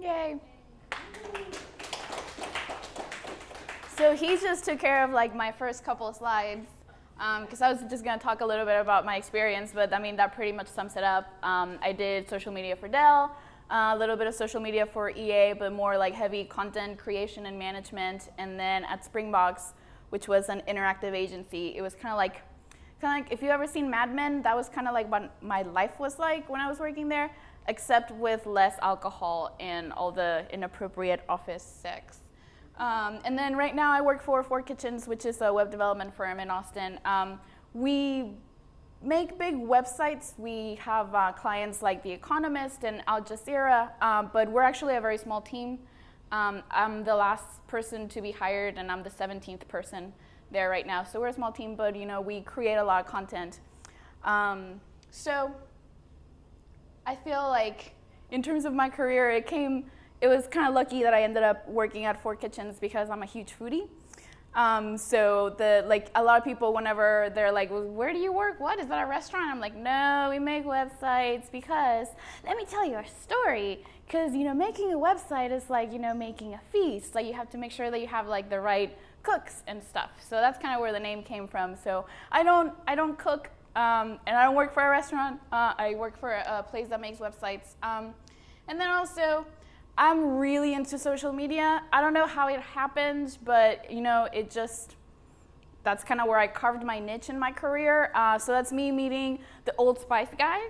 Yay. So he just took care of like my first couple of slides because I was just going to talk a little bit about my experience, but I mean that pretty much sums it up. I did social media for Dell, a little bit of social media for EA, but more like heavy content creation and management. And then at Springbox, which was an interactive agency, it was kind of like if you ever seen Mad Men, that was kind of like what my life was like when I was working there, except with less alcohol and all the inappropriate office sex. And then right now I work for Four Kitchens, which is a web development firm in Austin. We make big websites. We have clients like The Economist and Al Jazeera, but we're actually a very small team. I'm the last person to be hired, and I'm the 17th person there right now. So we're a small team, but we create a lot of content. So I feel like in terms of my career, it was kind of lucky that I ended up working at Four Kitchens because I'm a huge foodie. So a lot of people, whenever they're like, well, where do you work? What, is that a restaurant? I'm like, no, we make websites because, let me tell you a story. Because, making a website is like, making a feast. Like you have to make sure that you have like the right cooks and stuff. So that's kind of where the name came from. So I don't cook, and I don't work for a restaurant. I work for a place that makes websites. And then also, I'm really into social media. I don't know how it happened, but that's kind of where I carved my niche in my career. So that's me meeting the Old Spice guy.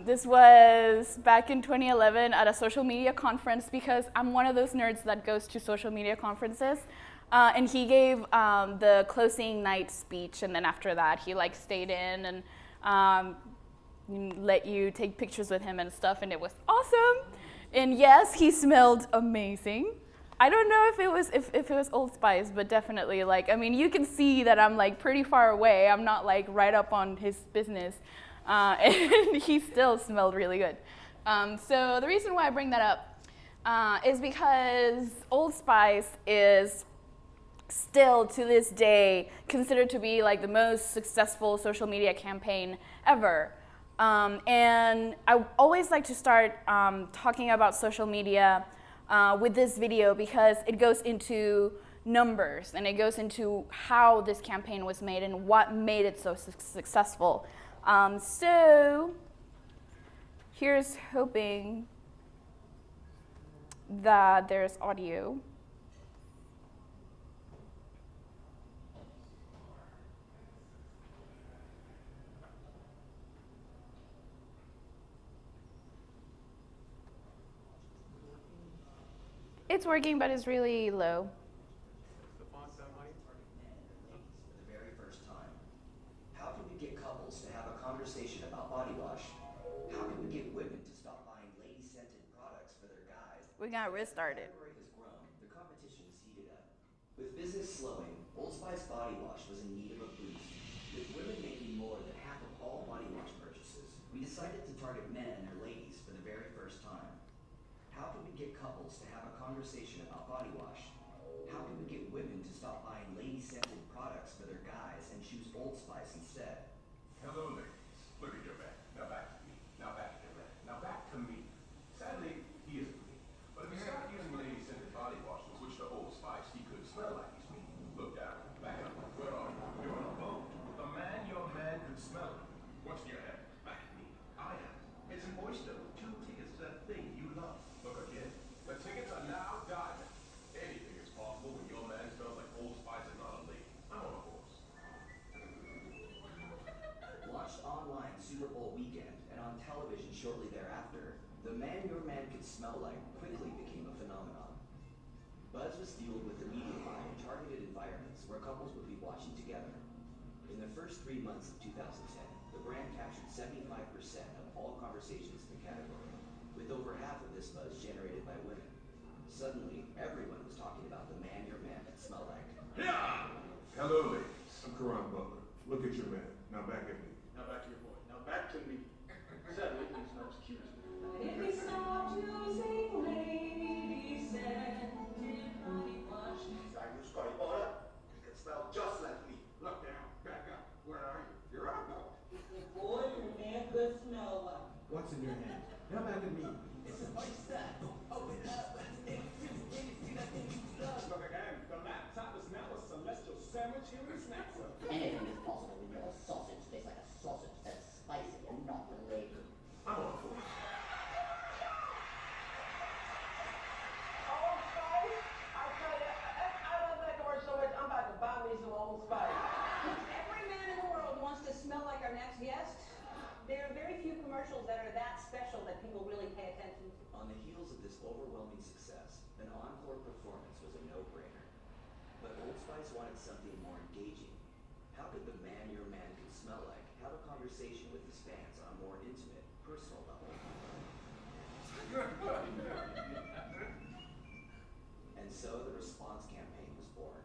This was back in 2011 at a social media conference because I'm one of those nerds that goes to social media conferences. And he gave the closing night speech, and then after that he stayed in and let you take pictures with him and stuff, and it was awesome. And yes, he smelled amazing. I don't know if it was Old Spice, but definitely you can see that I'm pretty far away. I'm not right up on his business, and he still smelled really good. So the reason why I bring that up is because Old Spice is still to this day considered to be the most successful social media campaign ever. And I always like to start talking about social media with this video because it goes into numbers and it goes into how this campaign was made and what made it so successful. So here's hoping that there's audio. It's working, but it's really low. The font sound high? Men and ladies for the very first time. How can we get couples to have a conversation about body wash? How can we get women to stop buying lady-scented products for their guys? We got restarted. As the category has grown, the competition's heated up. With business slowing, Old Spice body wash was in need of a boost. With women making more than half of all body wash purchases, we decided to target men and their ladies for the very first time. How can we get couples to have a conversation about body wash? How can we get women to stop buying lady-scented products for their guys and choose Old Spice instead? Hello, ladies. Look at your man. Now back to me. Now back to your man. Now back to me. Sadly, he isn't me. But if he stopped using lady-scented body wash and switched to Old Spice, he could smell like he's me. Look down. Back up. Where are you? You're on a boat. A man, your man could smell it. What's in your hand? Back at me. I am. It's an oyster with 2 tickets to that thing you love. Look again. The tickets are now diamond. Anything is possible when your man smells like Old Spice and not a lady. I'm on a horse. Launched online Super Bowl weekend and on television shortly thereafter, the man your man could smell like quickly became a phenomenon. Buzz was fueled with the media buy in targeted environments where couples would be watching together. In the first 3 months of 2010, the brand captured 75% of all conversations in the category, with over half of this buzz generated by women. Suddenly, everyone was talking about the man your man could smell like. Yeah! Hello, ladies. I'm Correa Butler. Look at your man. Now back at me. Now back to your boy. Now back to me. Sadly, he's not as cute as me. If we stop using lady-scented body wash. Like which body butter? He can smell just like me. Look down. Back up. Where are you? You're on a boat. The boy your man could smell like. What's in your hand? Now back at me. It's a oyster. On the heels of this overwhelming success, an encore performance was a no-brainer. But Old Spice wanted something more engaging. How could the man your man could smell like have a conversation with his fans on a more intimate, personal level? And so the response campaign was born.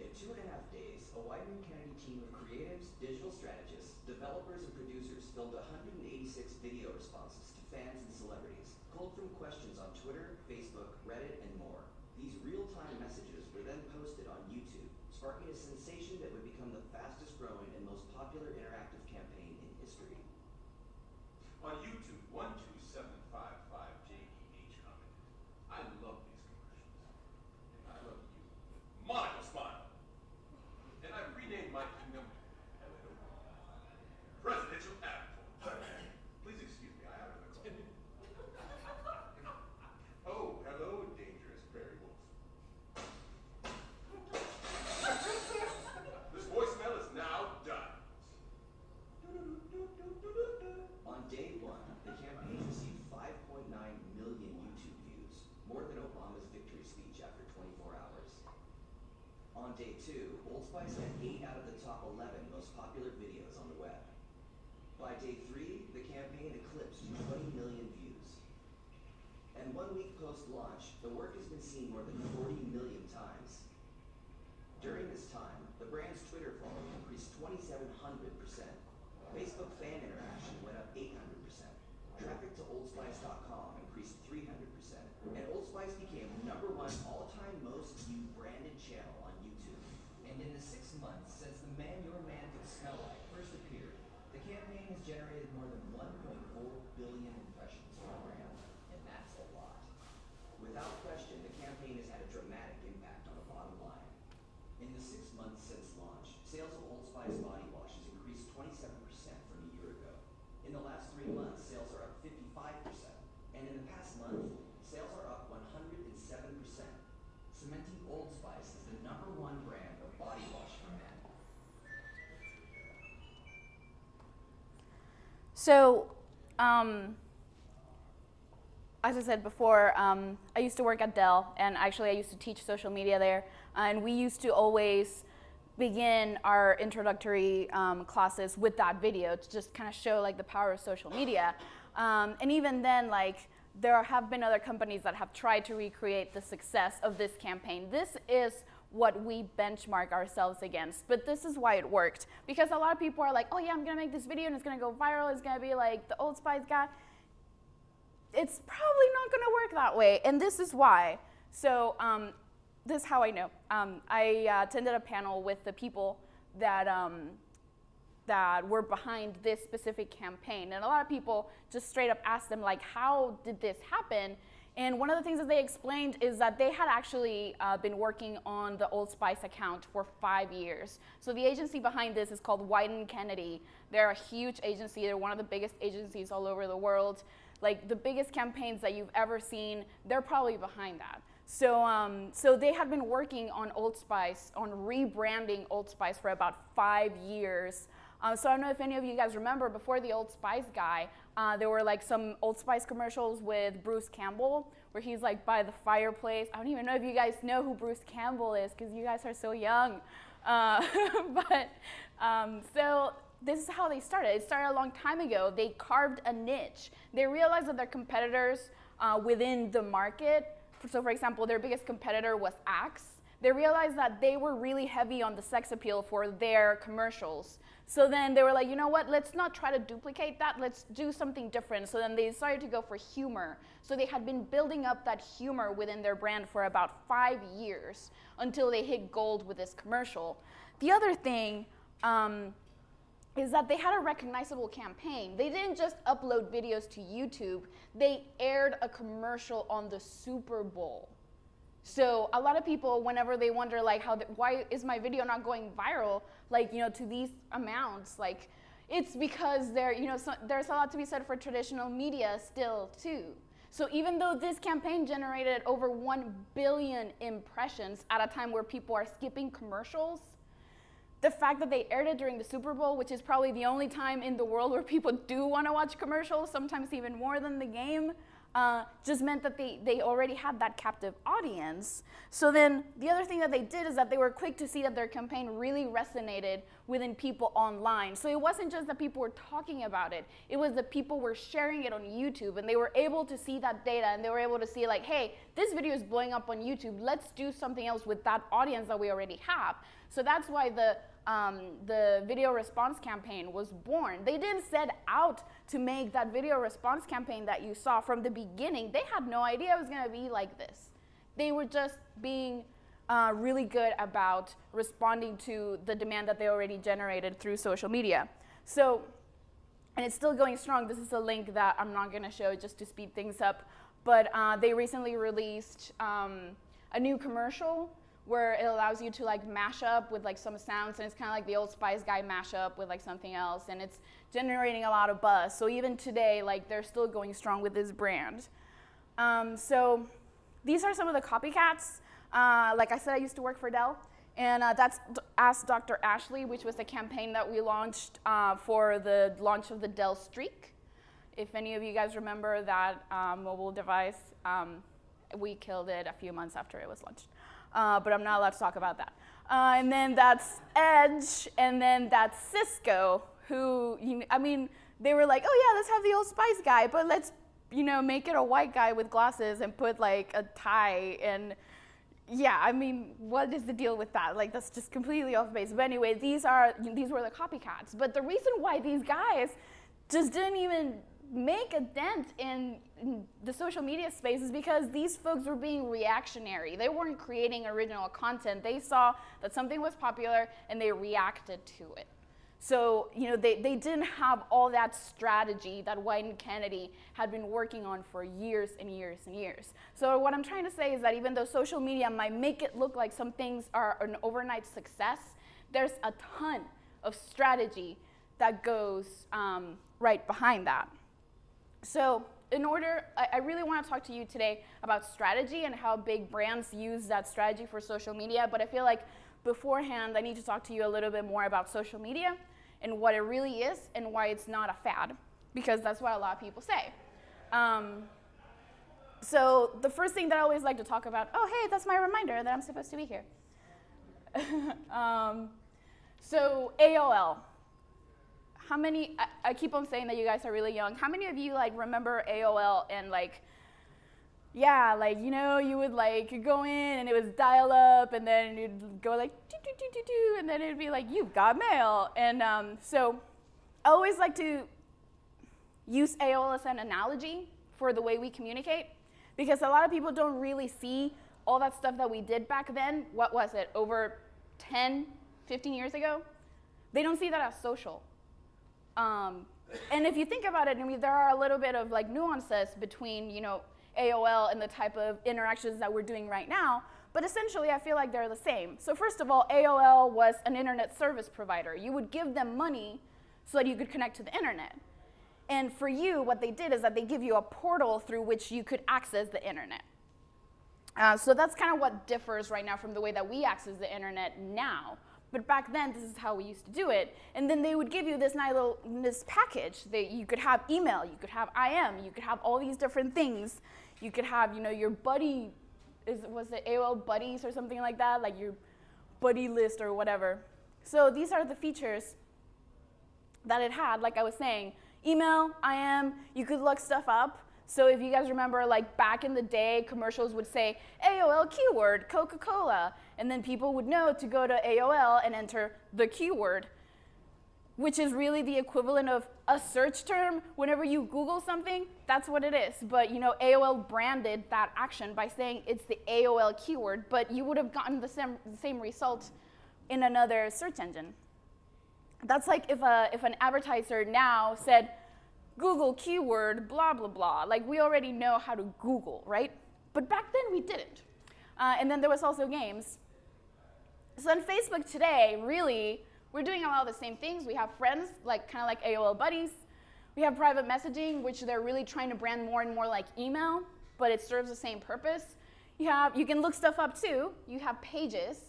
In 2.5 days, a Wieden Kennedy team of creatives, digital strategists, developers, and producers filmed 186 video responses to fans and celebrities, pulled from questions on Twitter, Facebook, Reddit, and more. These real-time messages were then posted on YouTube, sparking a sensation that would become the fastest-growing and most popular interactive campaign in history. On YouTube, 12755JEH commented, "I love these commercials. And I love you. Monica smile. And I've renamed my kingdom Presidential Avatar. Please excuse me, I have another call." Oh, hello, dangerous prairie wolf. This voicemail is now done. On day one, the campaign received 5.9 million YouTube views, more than Obama's victory speech after 24 hours. On day two, Old Spice had 8 out of the top 11 most popular videos on the web. By day 3, the campaign eclipsed 20 million views. And 1 week post-launch, the work has been seen more than 40 million times. During this time, the brand's Twitter following increased 2,700%. Facebook fan interaction went up 800%. Traffic to oldspice.com increased 300%. And Old Spice became #1 all-time most viewed branded channel on YouTube. And in the 6 months since the Man Your Man Could Smell Like first appeared, the campaign has generated more than 1.4 billion impressions for the brand. And that's a lot. Without question, the campaign has had a dramatic impact on the bottom line. In the 6 months since launch, sales of Old Spice body wash has increased 27% from a year ago. In the last 3 months, sales are up 55%. And in the past month, sales are up 107%, cementing Old Spice as the #1 brand of body wash for men. So, as I said before, I used to work at Dell, and actually I used to teach social media there, and we used to always begin our introductory classes with that video to just kind of show like the power of social media. And even then, like, there have been other companies that have tried to recreate the success of this campaign. This is what we benchmark ourselves against, but this is why it worked. Because a lot of people are like, oh yeah, I'm gonna make this video and it's gonna go viral, it's gonna be like the Old Spice guy. It's probably not gonna work that way, and this is why. So this is how I know. I attended a panel with the people that that were behind this specific campaign. And a lot of people just straight up asked them, like, how did this happen? And one of the things that they explained is that they had actually been working on the Old Spice account for 5 years. So the agency behind this is called Wieden Kennedy. They're a huge agency. They're one of the biggest agencies all over the world. Like, the biggest campaigns that you've ever seen, they're probably behind that. So, so they had been working on Old Spice, on rebranding Old Spice for about 5 years. So I don't know if any of you guys remember, before the Old Spice guy, there were like some Old Spice commercials with Bruce Campbell, where he's like by the fireplace. I don't even know if you guys know who Bruce Campbell is, because you guys are so young. So this is how they started. It started a long time ago. They carved a niche. They realized that their competitors within the market, so for example, their biggest competitor was Axe. They realized that they were really heavy on the sex appeal for their commercials. So then they were like, you know what, let's not try to duplicate that, let's do something different. So then they decided to go for humor. So they had been building up that humor within their brand for about 5 years until they hit gold with this commercial. The other thing is that they had a recognizable campaign. They didn't just upload videos to YouTube, they aired a commercial on the Super Bowl. So a lot of people, whenever they wonder like why is my video not going viral, like, you know, to these amounts, like, it's because there's a lot to be said for traditional media still too. So even though this campaign generated over 1 billion impressions at a time where people are skipping commercials, the fact that they aired it during the Super Bowl, which is probably the only time in the world where people do want to watch commercials, sometimes even more than the game, just meant that they already had that captive audience. So then the other thing that they did is that they were quick to see that their campaign really resonated within people online. So it wasn't just that people were talking about it, it was that people were sharing it on YouTube, and they were able to see that data, and they were able to see like, hey, this video is blowing up on YouTube, let's do something else with that audience that we already have. So that's why the video response campaign was born. They didn't set out to make that video response campaign that you saw from the beginning. They had no idea it was going to be like this. They were just being really good about responding to the demand that they already generated through social media. So, and it's still going strong. This is a link that I'm not going to show just to speed things up, but they recently released a new commercial where it allows you to like mash up with like some sounds, and it's kind of like the Old Spice guy mashup with like something else, and it's generating a lot of buzz. So even today, like they're still going strong with this brand. So these are some of the copycats. Like I said, I used to work for Dell, and that's Ask Dr. Ashley, which was the campaign that we launched for the launch of the Dell Streak. If any of you guys remember that mobile device, we killed it a few months after it was launched. But I'm not allowed to talk about that. And then that's Edge, and then that's Cisco, who, I mean, they were like, oh yeah, let's have the Old Spice guy, but let's, make it a white guy with glasses and put like a tie, and yeah, I mean, what is the deal with that? Like, that's just completely off base. But anyway, these were the copycats. But the reason why these guys just didn't even make a dent in the social media space is because these folks were being reactionary. They weren't creating original content. They saw that something was popular and they reacted to it. So, they didn't have all that strategy that White and Kennedy had been working on for years and years and years. So what I'm trying to say is that even though social media might make it look like some things are an overnight success, there's a ton of strategy that goes right behind that. So I really want to talk to you today about strategy and how big brands use that strategy for social media, but I feel like beforehand I need to talk to you a little bit more about social media and what it really is and why it's not a fad, because that's what a lot of people say. So the first thing that I always like to talk about, oh hey, that's my reminder that I'm supposed to be here. So AOL. How many, I keep on saying that you guys are really young. How many of you remember AOL and you would go in and it was dial up, and then you'd go and then it'd be like, you've got mail. And so I always like to use AOL as an analogy for the way we communicate, because a lot of people don't really see all that stuff that we did back then. What was it, over 10, 15 years ago? They don't see that as social. And if you think about it, I mean, there are a little bit of nuances between, AOL and the type of interactions that we're doing right now, but essentially I feel like they're the same. So first of all, AOL was an internet service provider. You would give them money so that you could connect to the internet. And for you, what they did is that they give you a portal through which you could access the internet. So that's kind of what differs right now from the way that we access the internet now. But back then, this is how we used to do it. And then they would give you this nice little package. You could have email, you could have IM, you could have all these different things. You could have, your buddy, was it AOL buddies or something like that? Like your buddy list or whatever. So these are the features that it had, like I was saying. Email, IM, you could look stuff up. So if you guys remember, back in the day, commercials would say, AOL keyword, Coca-Cola. And then people would know to go to AOL and enter the keyword, which is really the equivalent of a search term. Whenever you Google something, that's what it is. But AOL branded that action by saying it's the AOL keyword, but you would have gotten the same result in another search engine. That's like if an advertiser now said, Google keyword, blah, blah, blah. We already know how to Google, right? But back then we didn't. And then there was also games. So on Facebook today, really, we're doing a lot of the same things. We have friends, kind of like AOL buddies. We have private messaging, which they're really trying to brand more and more like email, but it serves the same purpose. You can look stuff up too. You have pages.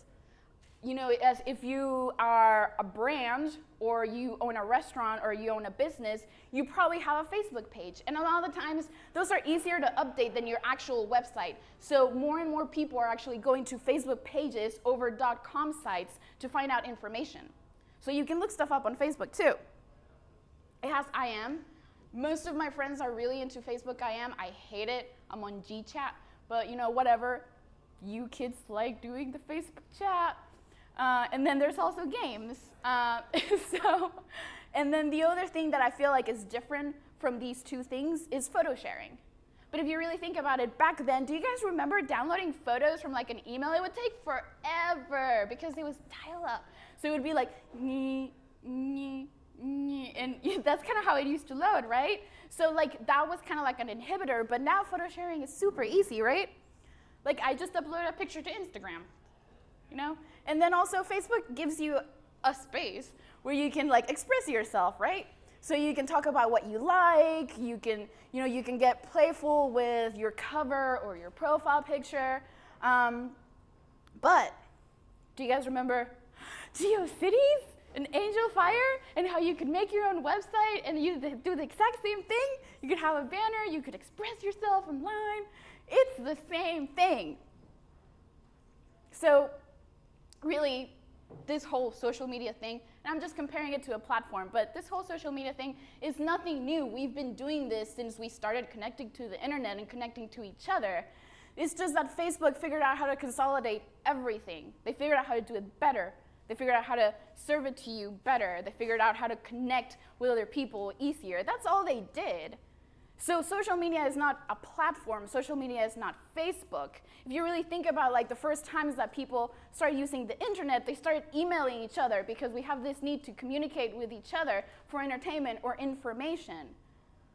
as if you are a brand or you own a restaurant or you own a business, you probably have a Facebook page. And a lot of the times, those are easier to update than your actual website. So more and more people are actually going to Facebook pages over .com sites to find out information. So you can look stuff up on Facebook too. It has IM. Most of my friends are really into Facebook IM. I hate it. I'm on GChat, but whatever. You kids like doing the Facebook chat. And then there's also games. And then the other thing that I feel like is different from these two things is photo sharing. But if you really think about it, back then, do you guys remember downloading photos from like an email? It would take forever because it was dial-up. So it would be like, and that's kind of how it used to load, right? So like that was kind of like an inhibitor, but now photo sharing is super easy, right? Like I just upload a picture to Instagram, And then also Facebook gives you a space where you can like express yourself, right? So you can talk about what you like, you can get playful with your cover or your profile picture. But do you guys remember GeoCities and Angel Fire and how you could make your own website and you do the exact same thing? You could have a banner, you could express yourself online. It's the same thing. So really, this whole social media thing, and I'm just comparing it to a platform, but this whole social media thing is nothing new. We've been doing this since we started connecting to the internet and connecting to each other. It's just that Facebook figured out how to consolidate everything. They figured out how to do it better. They figured out how to serve it to you better. They figured out how to connect with other people easier. That's all they did. So social media is not a platform. Social media is not Facebook. If you really think about like the first times that people started using the internet, they started emailing each other because we have this need to communicate with each other for entertainment or information.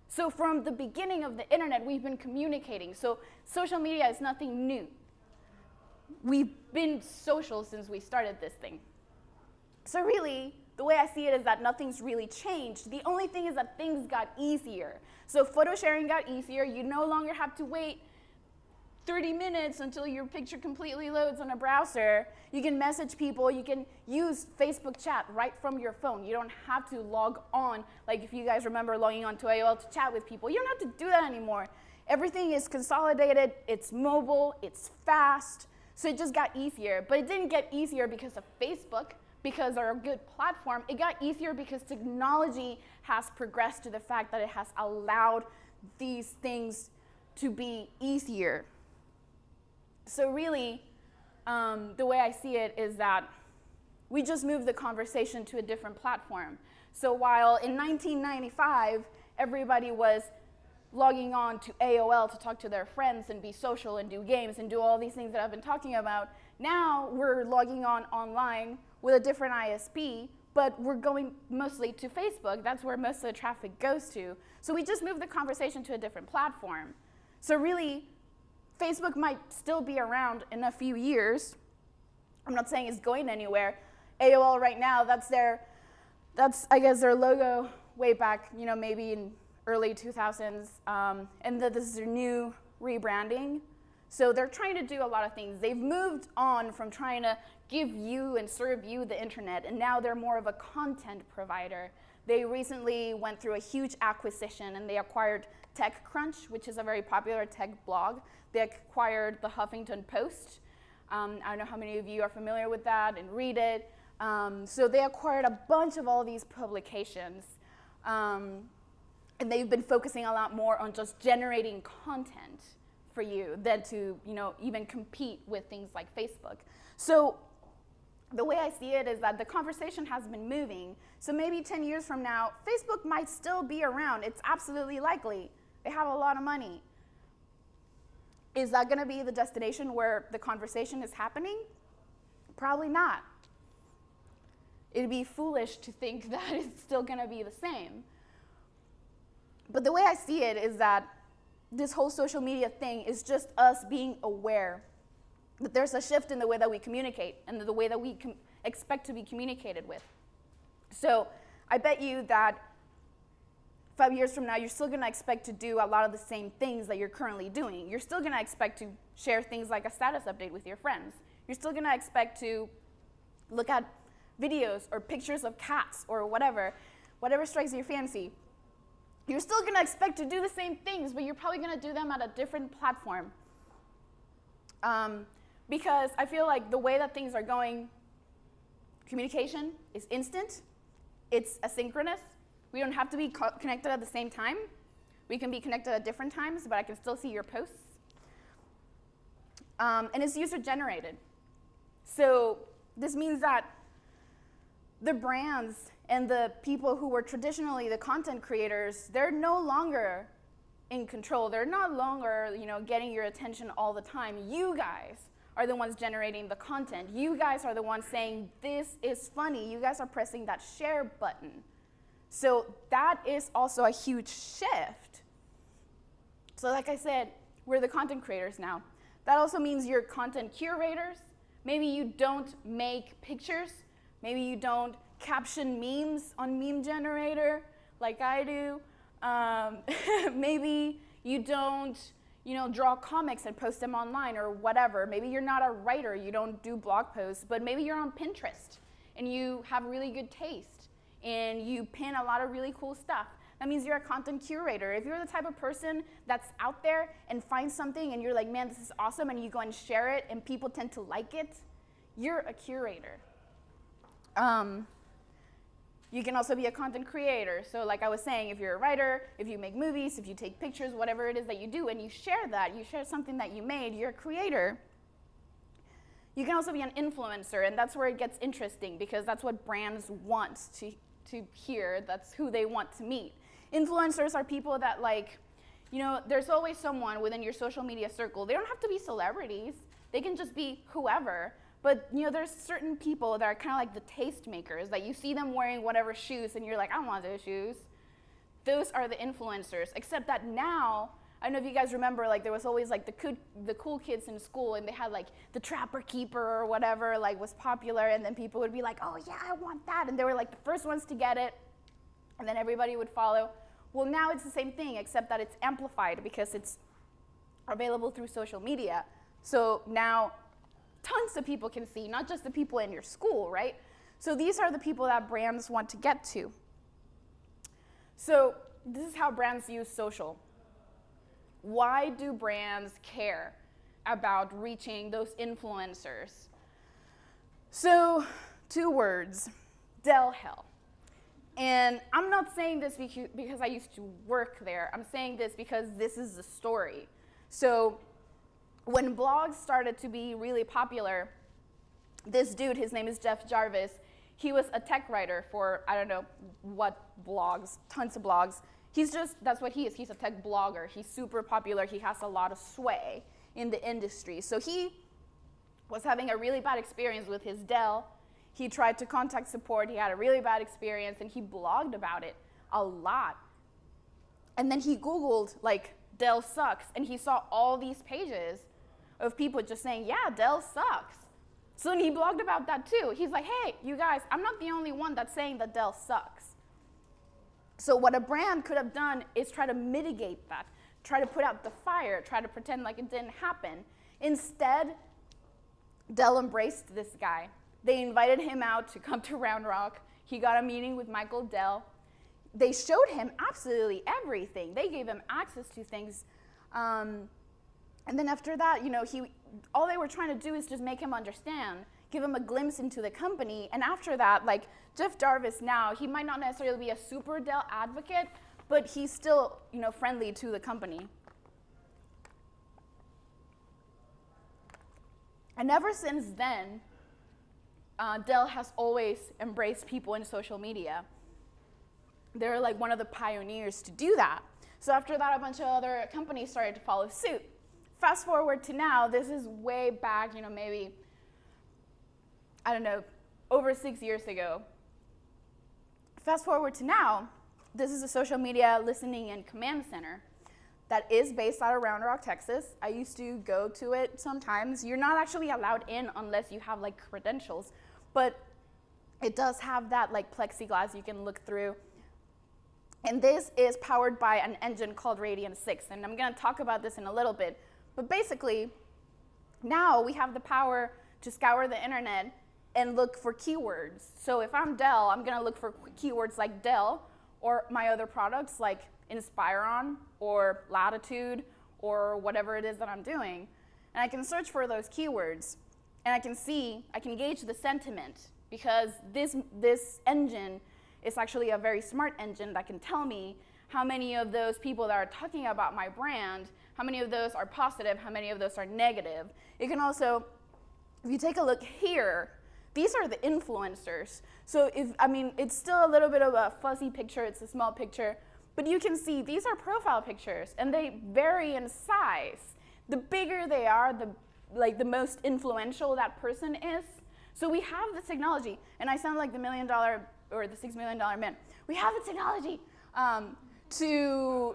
So from the beginning of the internet, we've been communicating. So social media is nothing new. We've been social since we started this thing. So really, the way I see it is that nothing's really changed. The only thing is that things got easier. So photo sharing got easier. You no longer have to wait 30 minutes until your picture completely loads on a browser. You can message people. You can use Facebook chat right from your phone. You don't have to log on. Like if you guys remember logging on to AOL to chat with people, you don't have to do that anymore. Everything is consolidated. It's mobile. It's fast. So it just got easier. But it didn't get easier because of Facebook, because they're a good platform. It got easier because technology has progressed to the fact that it has allowed these things to be easier. So really, the way I see it is that we just moved the conversation to a different platform. So while in 1995, everybody was logging on to AOL to talk to their friends and be social and do games and do all these things that I've been talking about, now we're logging on online with a different ISP, but we're going mostly to Facebook. That's where most of the traffic goes to. So we just moved the conversation to a different platform. So really, Facebook might still be around in a few years. I'm not saying it's going anywhere. AOL right now, that's I guess their logo way back, maybe in early 2000s, and this is their new rebranding. So they're trying to do a lot of things. They've moved on from trying to give you and serve you the internet, and now they're more of a content provider. They recently went through a huge acquisition, and they acquired TechCrunch, which is a very popular tech blog. They acquired the Huffington Post. I don't know how many of you are familiar with that and read it. So they acquired a bunch of all these publications. And they've been focusing a lot more on just generating content for you than to, even compete with things like Facebook. So the way I see it is that the conversation has been moving. So maybe 10 years from now, Facebook might still be around. It's absolutely likely. They have a lot of money. Is that going to be the destination where the conversation is happening? Probably not. It'd be foolish to think that it's still going to be the same. But the way I see it is that this whole social media thing is just us being aware that there's a shift in the way that we communicate and the way that we expect to be communicated with. So I bet you that 5 years from now, you're still going to expect to do a lot of the same things that you're currently doing. You're still going to expect to share things like a status update with your friends. You're still going to expect to look at videos or pictures of cats or whatever strikes your fancy. You're still going to expect to do the same things, but you're probably going to do them at a different platform. Because I feel like the way that things are going, communication is instant, it's asynchronous. We don't have to be connected at the same time. We can be connected at different times, but I can still see your posts. And it's user-generated. So this means that the brands and the people who were traditionally the content creators, they're no longer in control. They're no longer, getting your attention all the time. You guys are the ones generating the content. You guys are the ones saying, this is funny. You guys are pressing that share button. So that is also a huge shift. So like I said, we're the content creators now. That also means you're content curators. Maybe you don't make pictures. Maybe you don't caption memes on Meme Generator like I do. Maybe you don't, draw comics and post them online or whatever. Maybe you're not a writer, you don't do blog posts, but maybe you're on Pinterest and you have really good taste and you pin a lot of really cool stuff. That means you're a content curator. If you're the type of person that's out there and finds something and you're like, man, this is awesome, and you go and share it and people tend to like it, you're a curator. You can also be a content creator. So like I was saying, if you're a writer, if you make movies, if you take pictures, whatever it is that you do, and you share that, you share something that you made, you're a creator. You can also be an influencer, and that's where it gets interesting because that's what brands want to hear. That's who they want to meet. Influencers are people that there's always someone within your social media circle. They don't have to be celebrities. They can just be whoever. But there's certain people that are kind of like the taste makers, that you see them wearing whatever shoes and you're like, I want those shoes. Those are the influencers, except that now, I don't know if you guys remember, there was always the cool kids in school, and they had the Trapper Keeper or whatever was popular, and then people would be like, oh yeah, I want that, and they were the first ones to get it, and then everybody would follow. Well, now it's the same thing, except that it's amplified because it's available through social media. So now tons of people can see, not just the people in your school, right? So these are the people that brands want to get to. So this is how brands use social. Why do brands care about reaching those influencers? So 2 words, Del Hell. And I'm not saying this because I used to work there. I'm saying this because this is the story. So when blogs started to be really popular, this dude, his name is Jeff Jarvis, he was a tech writer for I don't know what blogs, tons of blogs. That's what he is. He's a tech blogger. He's super popular. He has a lot of sway in the industry. So he was having a really bad experience with his Dell. He tried to contact support. He had a really bad experience, and he blogged about it a lot. And then he Googled, Dell sucks, and he saw all these pages of people just saying, yeah, Dell sucks. So then he blogged about that too. He's like, hey, you guys, I'm not the only one that's saying that Dell sucks. So what a brand could have done is try to mitigate that, try to put out the fire, try to pretend like it didn't happen. Instead, Dell embraced this guy. They invited him out to come to Round Rock. He got a meeting with Michael Dell. They showed him absolutely everything. They gave him access to things. And then after that, all they were trying to do is just make him understand, give him a glimpse into the company. And after that, Jeff Jarvis now, he might not necessarily be a super Dell advocate, but he's still, friendly to the company. And ever since then, Dell has always embraced people in social media. They're one of the pioneers to do that. So after that, a bunch of other companies started to follow suit. Fast forward to now, this is way back, maybe, I don't know, over 6 years ago. Fast forward to now, this is a social media listening and command center that is based out of Round Rock, Texas. I used to go to it sometimes. You're not actually allowed in unless you have credentials, but it does have that plexiglass you can look through. And this is powered by an engine called Radiant 6, and I'm gonna talk about this in a little bit. But basically, now we have the power to scour the internet and look for keywords. So if I'm Dell, I'm going to look for keywords like Dell or my other products like Inspiron or Latitude or whatever it is that I'm doing. And I can search for those keywords, and I can gauge the sentiment, because this engine is actually a very smart engine that can tell me how many of those people that are talking about my brand, how many of those are positive, how many of those are negative. It can also, if you take a look here, these are the influencers. So it's still a little bit of a fuzzy picture, it's a small picture, but you can see these are profile pictures, and they vary in size. The bigger they are, the most influential that person is. So we have the technology, and I sound like the $1 million or the $6 million man. We have the technology to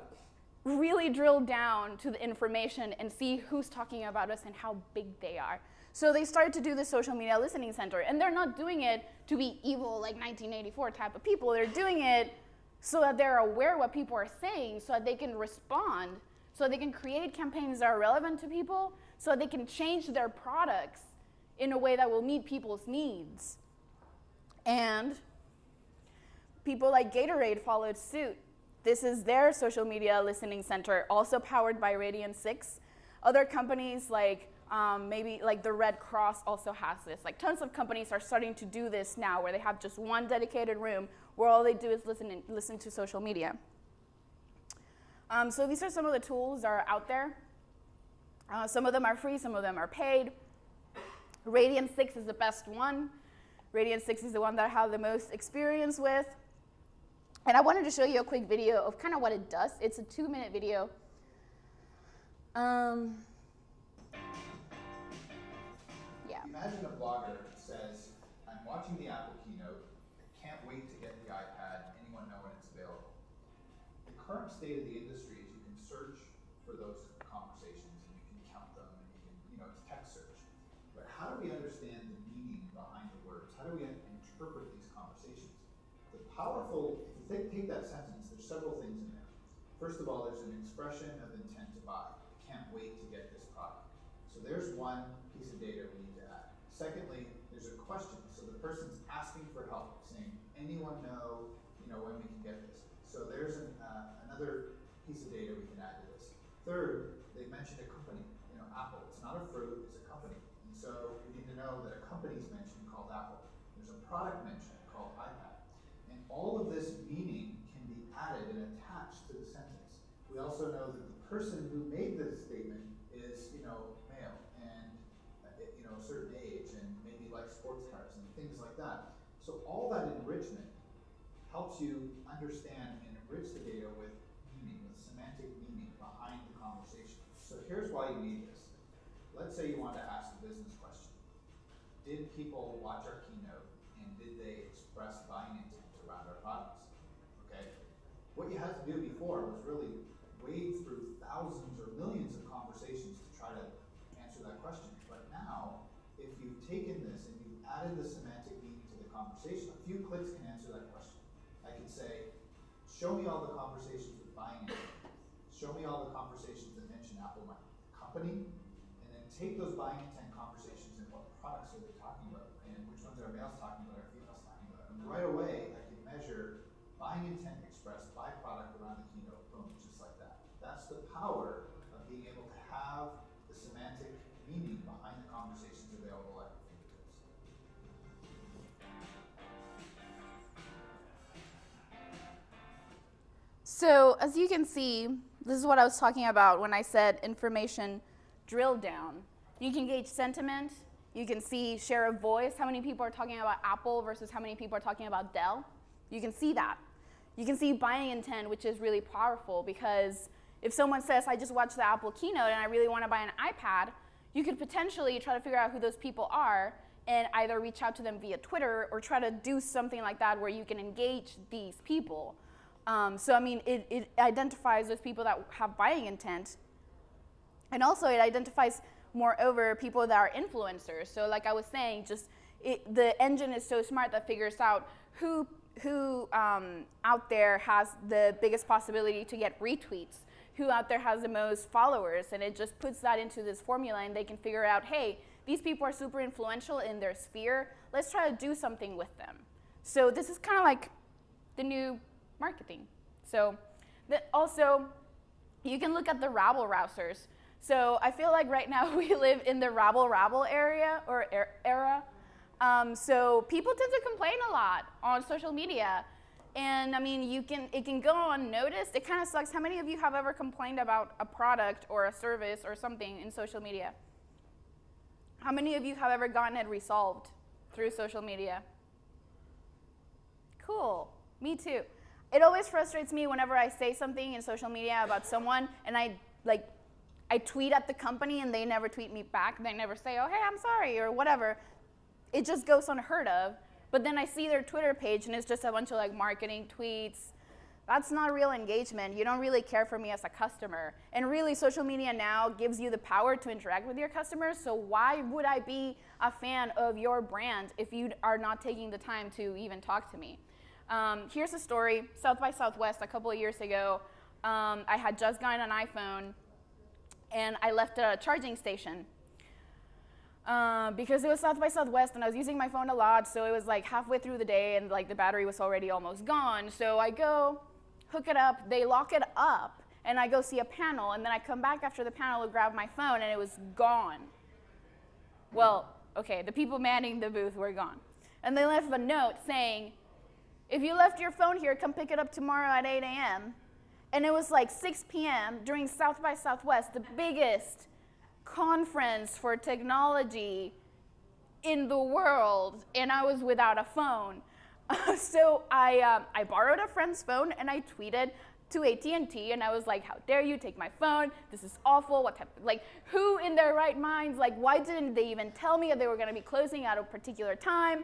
really drill down to the information and see who's talking about us and how big they are. So they started to do the social media listening center, and they're not doing it to be evil like 1984 type of people. They're doing it so that they're aware what people are saying, so that they can respond, so that they can create campaigns that are relevant to people, so that they can change their products in a way that will meet people's needs. And people like Gatorade followed suit. This is their social media listening center, also powered by Radian 6. Other companies like maybe like the Red Cross also has this. Like tons of companies are starting to do this now, where they have just one dedicated room where all they do is listen to social media. So these are some of the tools that are out there. Some of them are free, some of them are paid. Radian 6 is the best one. Radian 6 is the one that I have the most experience with. And I wanted to show you a quick video of kind of what it does. It's a 2-minute video. Yeah. Imagine a blogger says, I'm watching the Apple keynote, can't wait to get the iPad, anyone know when it's available? The current state of the industry is you can search for those conversations and you can count them and you can, it's text search. But how do we understand the meaning behind the words? How do we interpret these conversations? The powerful, if you take that sentence, there's several things in there. First of all, there's an expression of intent to buy. Can't wait to get this product. So there's one piece of data we need to add. Secondly, there's a question. So the person's asking for help, saying, anyone know, when we can get this? So there's another piece of data we can add to this. Third, they mentioned a company, Apple. It's not a fruit, it's a company. And so we need to know that a company's mentioned called Apple. There's a product mentioned called iPad. And all of this meaning can be added and attached to the sentence. We also know that the person who made this statement is, male and, a certain age and maybe likes sports cars and things like that. So all that enrichment helps you understand and enrich the data with meaning, with semantic meaning behind the conversation. So here's why you need this. Let's say you want to ask a business question. Did people watch our keynote and did they express buying intent around our products? Okay. What you had to do before was really wade through thousands or millions of conversations to try to answer that question. But now, if you've taken this and you've added the semantic meaning to the conversation, a few clicks can answer that question. I can say, show me all the conversations with buying intent. Show me all the conversations that mention Apple, my company, and then take those buying intent conversations and what products are they talking about, and which ones are males talking about or females talking about. And right away, I can measure buying intent expressed by product around the keynote, boom, just like that. That's the power of being able to have the semantic meaning behind the conversations available at your fingertips. So as you can see, this is what I was talking about when I said information drill down. You can gauge sentiment. You can see share of voice, how many people are talking about Apple versus how many people are talking about Dell. You can see that. You can see buying intent, which is really powerful, because if someone says, I just watched the Apple keynote and I really want to buy an iPad, you could potentially try to figure out who those people are and either reach out to them via Twitter or try to do something like that where you can engage these people. It identifies those people that have buying intent. And also it identifies, moreover, people that are influencers. So like I was saying, the engine is so smart that figures out who out there has the biggest possibility to get retweets, who out there has the most followers, and it just puts that into this formula, and they can figure out, hey, these people are super influential in their sphere. Let's try to do something with them. So this is kind of like the new marketing. So also, you can look at the rabble-rousers. So I feel like right now we live in the rabble-rabble area or era. So people tend to complain a lot on social media. And I mean, it can go unnoticed. It kind of sucks. How many of you have ever complained about a product or a service or something in social media? How many of you have ever gotten it resolved through social media? Cool. Me too. It always frustrates me whenever I say something in social media about someone and I tweet at the company and they never tweet me back. They never say, oh, hey, I'm sorry, or whatever. It just goes unheard of. But then I see their Twitter page and it's just a bunch of like marketing tweets. That's not real engagement. You don't really care for me as a customer. And really, social media now gives you the power to interact with your customers. So why would I be a fan of your brand if you are not taking the time to even talk to me? Here's a story. South by Southwest a couple of years ago, I had just gotten an iPhone and I left a charging station. Because it was South by Southwest and I was using my phone a lot, so it was like halfway through the day and like the battery was already almost gone. So I go, hook it up, they lock it up, and I go see a panel, and then I come back after the panel to grab my phone and it was gone. Well, okay, the people manning the booth were gone. And they left a note saying, if you left your phone here, come pick it up tomorrow at 8 a.m. And it was like 6 p.m. during South by Southwest, the biggest conference for technology in the world, and I was without a phone. So I borrowed a friend's phone and I tweeted to AT&T and I was like, how dare you take my phone? This is awful. What type of, like, who in their right minds, like, why didn't they even tell me that they were going to be closing at a particular time?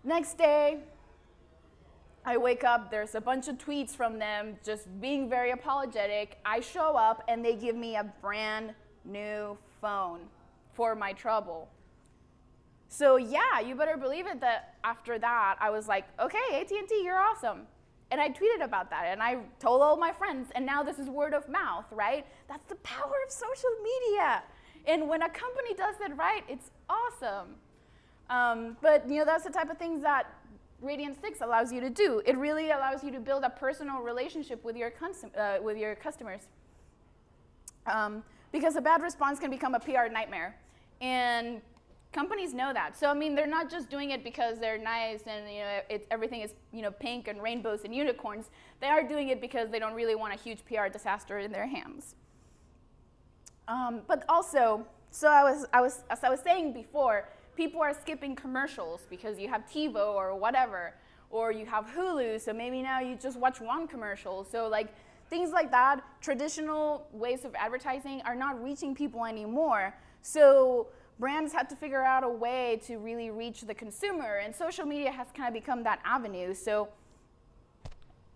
Next day, I wake up, there's a bunch of tweets from them just being very apologetic. I show up and they give me a brand new phone for my trouble. So yeah, you better believe it that after that, I was like, okay, AT&T, you're awesome. And I tweeted about that and I told all my friends, and now this is word of mouth, right? That's the power of social media. And when a company does it right, it's awesome. But you know, that's the type of things that Radiant 6 allows you to do. It really allows you to build a personal relationship with your customers. Because a bad response can become a PR nightmare. And companies know that. So I mean, they're not just doing it because they're nice and you know everything is pink and rainbows and unicorns. They are doing it because they don't really want a huge PR disaster in their hands. But also, so as I was saying before, people are skipping commercials because you have TiVo or whatever, or you have Hulu, so maybe now you just watch one commercial. So like things like that, traditional ways of advertising are not reaching people anymore. So brands had to figure out a way to really reach the consumer, and social media has kind of become that avenue. So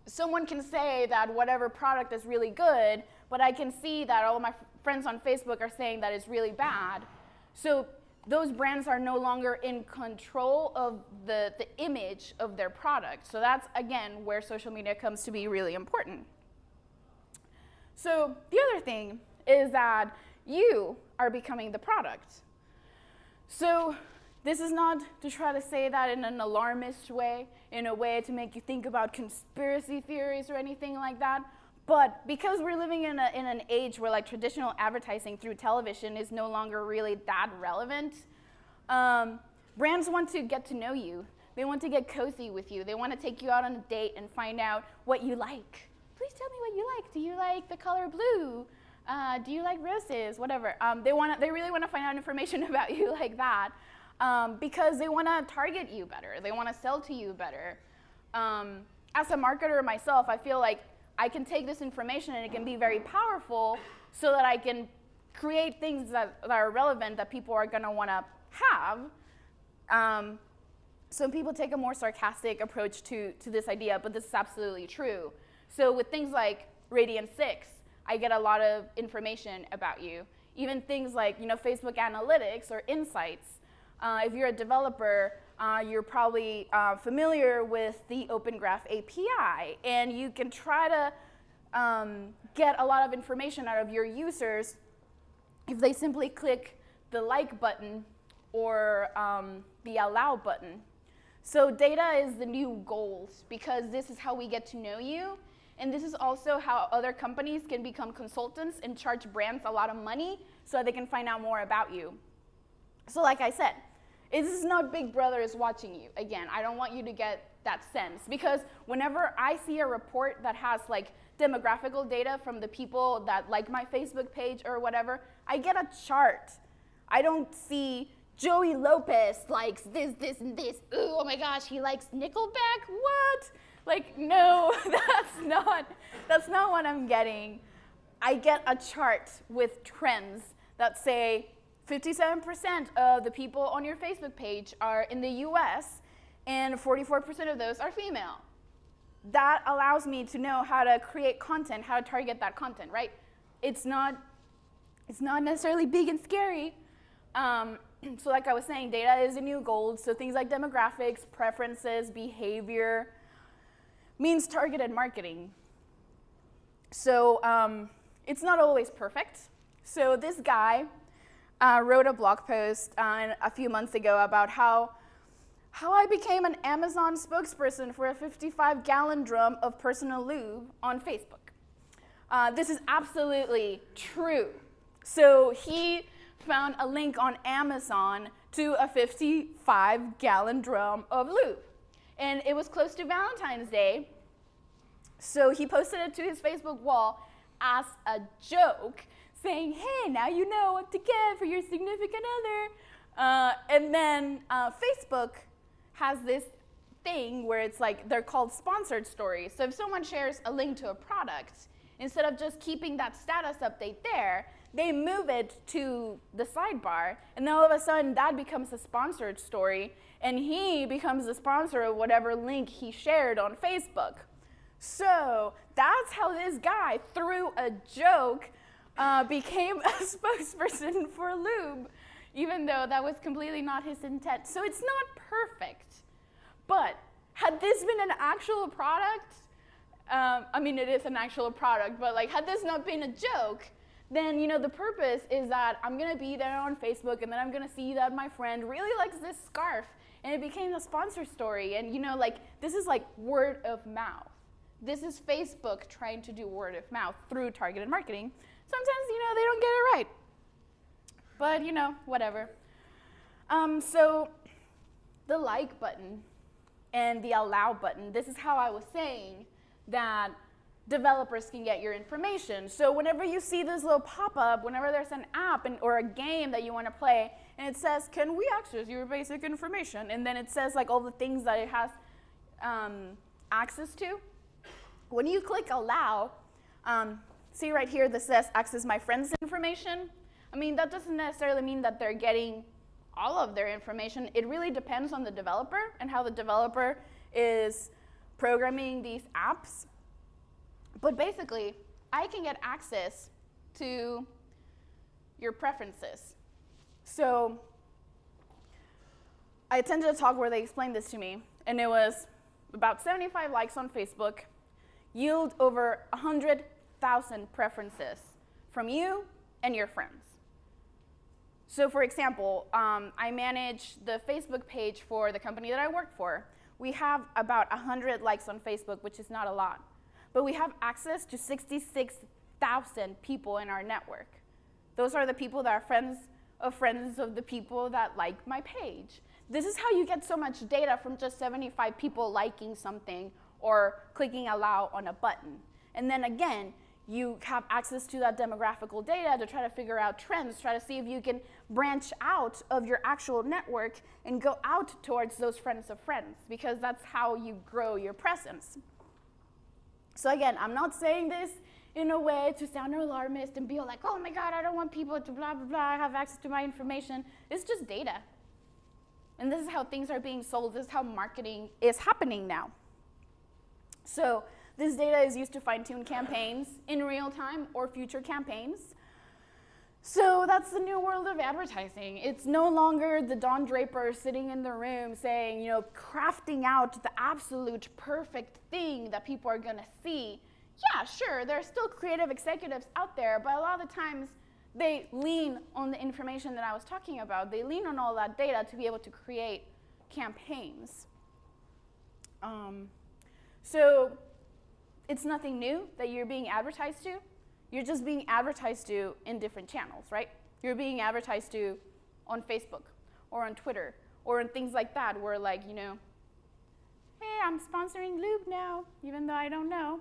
someone can say that whatever product is really good, but I can see that all of my friends on Facebook are saying that it's really bad. So those brands are no longer in control of the image of their product. So that's, again, where social media comes to be really important. So the other thing is that you are becoming the product. So this is not to try to say that in an alarmist way, in a way to make you think about conspiracy theories or anything like that. But because we're living in an age where like traditional advertising through television is no longer really that relevant, brands want to get to know you. They want to get cozy with you. They want to take you out on a date and find out what you like. Please tell me what you like. Do you like the color blue? Do you like roses? Whatever. They really want to find out information about you like that because they want to target you better. They want to sell to you better. As a marketer myself, I feel like I can take this information and it can be very powerful so that I can create things that are relevant that people are going to want to have. So people take a more sarcastic approach to this idea, but this is absolutely true. So with things like Radiant 6, I get a lot of information about you. Even things like Facebook Analytics or Insights. If you're a developer, you're probably familiar with the Open Graph API, and you can try to get a lot of information out of your users if they simply click the like button or the allow button. So data is the new gold because this is how we get to know you, and this is also how other companies can become consultants and charge brands a lot of money so that they can find out more about you. So like I said, this is not Big Brother is watching you. Again, I don't want you to get that sense, because whenever I see a report that has like demographical data from the people that like my Facebook page or whatever, I get a chart. I don't see Joey Lopez likes this, this, and this. Ooh, oh my gosh, he likes Nickelback? What? Like, no, that's not what I'm getting. I get a chart with trends that say 57% of the people on your Facebook page are in the US, and 44% of those are female. That allows me to know how to create content, how to target that content, right? It's not necessarily big and scary. So like I was saying, data is the new gold. So things like demographics, preferences, behavior means targeted marketing. So it's not always perfect. So this guy wrote a blog post a few months ago about how I became an Amazon spokesperson for a 55-gallon drum of personal lube on Facebook. This is absolutely true. So he found a link on Amazon to a 55-gallon drum of lube. And it was close to Valentine's Day, so he posted it to his Facebook wall as a joke, saying, hey, now you know what to get for your significant other. And then Facebook has this thing where it's like, they're called sponsored stories. So if someone shares a link to a product, instead of just keeping that status update there, they move it to the sidebar, and then all of a sudden that becomes a sponsored story, and he becomes the sponsor of whatever link he shared on Facebook. So that's how this guy, through a joke, became a spokesperson for lube, even though that was completely not his intent. So it's not perfect. But had this been an actual product, I mean, it is an actual product, but like, had this not been a joke, then, you know, the purpose is that I'm gonna be there on Facebook, and then I'm gonna see that my friend really likes this scarf, and it became a sponsor story. And, you know, like, this is like word of mouth. This is Facebook trying to do word of mouth through targeted marketing. Sometimes, you know, they don't get it right. But, you know, whatever. So the like button and the allow button, this is how I was saying that developers can get your information. So whenever you see this little pop-up, whenever there's an app or a game that you want to play, and it says, can we access your basic information? And then it says like all the things that it has access to. When you click allow, see right here, this says access my friend's information. I mean, that doesn't necessarily mean that they're getting all of their information. It really depends on the developer and how the developer is programming these apps. But basically, I can get access to your preferences. So I attended a talk where they explained this to me, and it was about 75 likes on Facebook yield over 100,000 preferences from you and your friends. So for example, I manage the Facebook page for the company that I work for. We have about 100 likes on Facebook, which is not a lot. But we have access to 66,000 people in our network. Those are the people that are friends of the people that like my page. This is how you get so much data from just 75 people liking something or clicking allow on a button. And then again, you have access to that demographical data to try to figure out trends, try to see if you can branch out of your actual network and go out towards those friends of friends, because that's how you grow your presence. So again, I'm not saying this in a way to sound alarmist and be like, oh my God, I don't want people to blah, blah, blah, have access to my information. It's just data. And this is how things are being sold. This is how marketing is happening now. So this data is used to fine-tune campaigns in real time or future campaigns. So that's the new world of advertising. It's no longer the Don Draper sitting in the room saying, you know, crafting out the absolute perfect thing that people are gonna see. yeah, sure, there are still creative executives out there, but a lot of the times they lean on the information that I was talking about. They lean on all that data to be able to create campaigns. So it's nothing new that you're being advertised to. You're just being advertised to in different channels, right? You're being advertised to on Facebook or on Twitter or on things like that where, like, you know, hey, I'm sponsoring lube now, even though I don't know.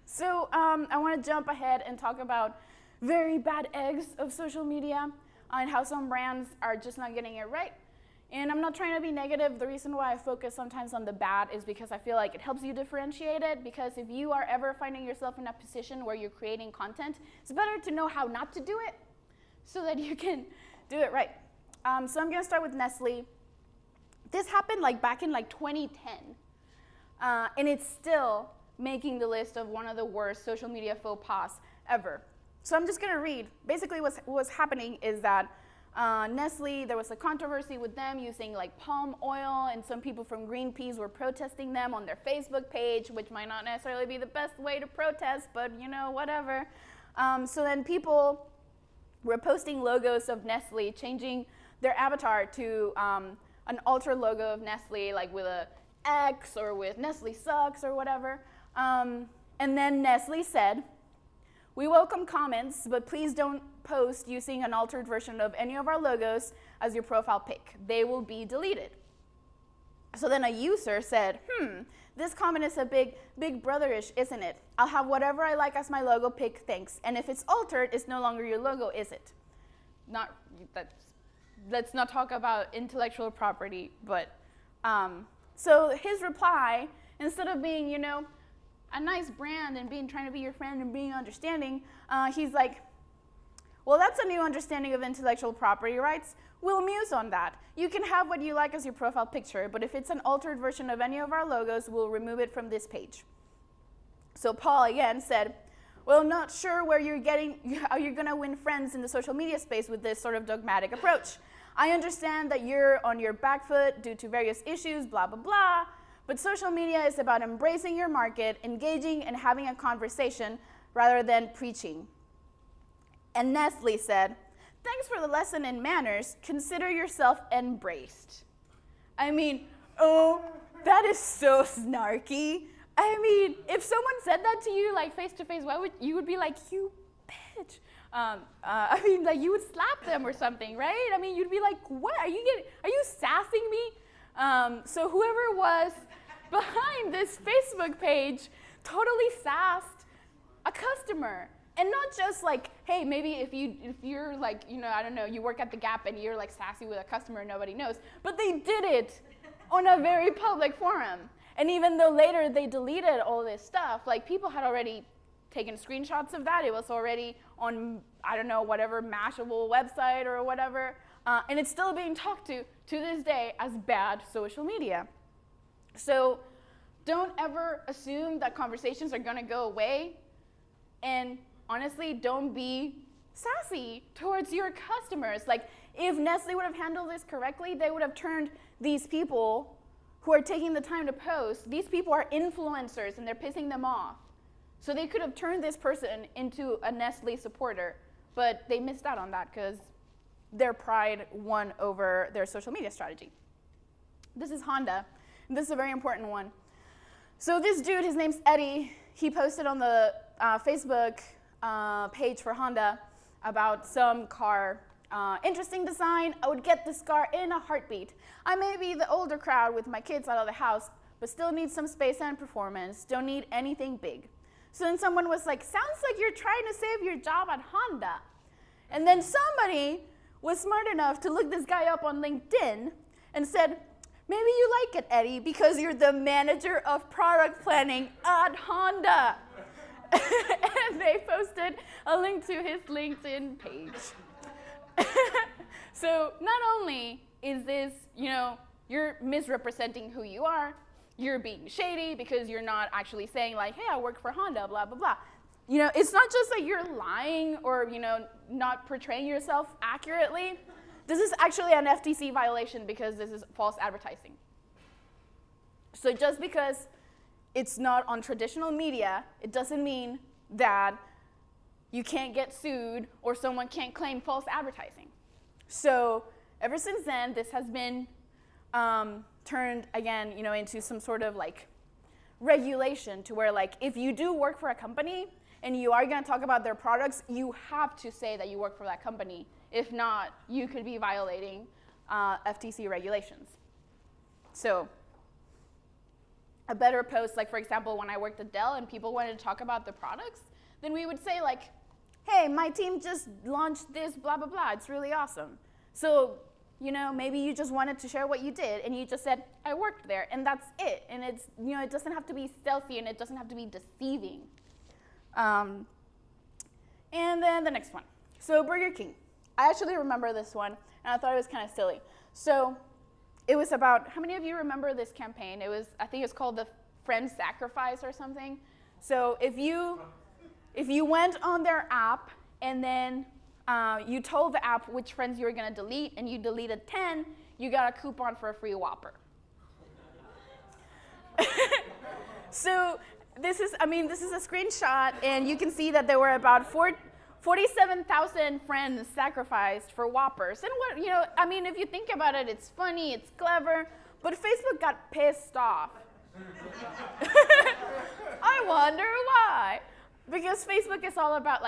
So I want to jump ahead and talk about very bad eggs of social media and how some brands are just not getting it right. And I'm not trying to be negative. The reason why I focus sometimes on the bad is because I feel like it helps you differentiate it. Because if you are ever finding yourself in a position where you're creating content, it's better to know how not to do it so that you can do it right. So I'm going to start with Nestle. This happened like back in like 2010. And it's still making the list of one of the worst social media faux pas ever. So I'm just going to read. Basically what's happening is that Nestle, there was a controversy with them using like palm oil, and some people from Greenpeace were protesting them on their Facebook page, which might not necessarily be the best way to protest, but you know, whatever. So then people were posting logos of Nestle, changing their avatar to an alter logo of Nestle, like with a X or with Nestle sucks or whatever. And then Nestle said, "We welcome comments, but please don't post using an altered version of any of our logos as your profile pic. They will be deleted." So then a user said, this comment is a big brother-ish, isn't it? I'll have whatever I like as my logo pic, thanks. And if it's altered, it's no longer your logo, is it? Let's not talk about intellectual property, but, so his reply, instead of being, you know, a nice brand and trying to be your friend and being understanding, he's like, well, that's a new understanding of intellectual property rights. We'll muse on that. You can have what you like as your profile picture, but if it's an altered version of any of our logos, we'll remove it from this page. So Paul again said, well, not sure where how you're gonna win friends in the social media space with this sort of dogmatic approach. I understand that you're on your back foot due to various issues, blah, blah, blah, but social media is about embracing your market, engaging and having a conversation rather than preaching. And Nestle said, thanks for the lesson in manners. Consider yourself embraced. I mean, oh, that is so snarky. I mean, if someone said that to you, like face to face, you would be like, you bitch. I mean, like you would slap them or something, right? I mean, you'd be like, what? Are you sassing me? So whoever was behind this Facebook page totally sassed a customer. And not just like, hey, maybe if you're like, you know, I don't know, you work at the Gap and you're like sassy with a customer and nobody knows, but they did it on a very public forum. And even though later they deleted all this stuff, like people had already taken screenshots of that. It was already on, I don't know, whatever Mashable website or whatever. And it's still being talked to this day as bad social media. So don't ever assume that conversations are gonna go away. And honestly, don't be sassy towards your customers. Like, if Nestle would have handled this correctly, they would have turned these people who are taking the time to post, these people are influencers and they're pissing them off. So they could have turned this person into a Nestle supporter, but they missed out on that because their pride won over their social media strategy. This is Honda. This is a very important one. So this dude, his name's Eddie, he posted on the Facebook page for Honda about some car. Interesting design, I would get this car in a heartbeat. I may be the older crowd with my kids out of the house, but still need some space and performance, don't need anything big. So then someone was like, sounds like you're trying to save your job at Honda. And then somebody was smart enough to look this guy up on LinkedIn and said, maybe you like it, Eddie, because you're the manager of product planning at Honda. And they posted a link to his LinkedIn page. So not only is this, you know, you're misrepresenting who you are, you're being shady because you're not actually saying like, hey, I work for Honda, blah, blah, blah. You know, it's not just that you're lying or, you know, not portraying yourself accurately. This is actually an FTC violation because this is false advertising. So just because it's not on traditional media, it doesn't mean that you can't get sued or someone can't claim false advertising. So ever since then, this has been turned again, into some sort of like regulation to where like if you do work for a company and you are going to talk about their products, you have to say that you work for that company. If not, you could be violating FTC regulations. So a better post, like for example, when I worked at Dell and people wanted to talk about the products, then we would say like, hey, my team just launched this, blah, blah, blah. It's really awesome. So, maybe you just wanted to share what you did and you just said, I worked there, and that's it. And it's, it doesn't have to be stealthy and it doesn't have to be deceiving. And then the next one. So Burger King. I actually remember this one, and I thought it was kind of silly. So it was about, how many of you remember this campaign? It was, I think it was called the Friend Sacrifice or something. So if you went on their app and then you told the app which friends you were going to delete, and you deleted 10, you got a coupon for a free Whopper. So this is a screenshot, and you can see that there were about 47,000 friends sacrificed for Whoppers. And if you think about it, it's funny, it's clever, but Facebook got pissed off. I wonder why. Because Facebook is all about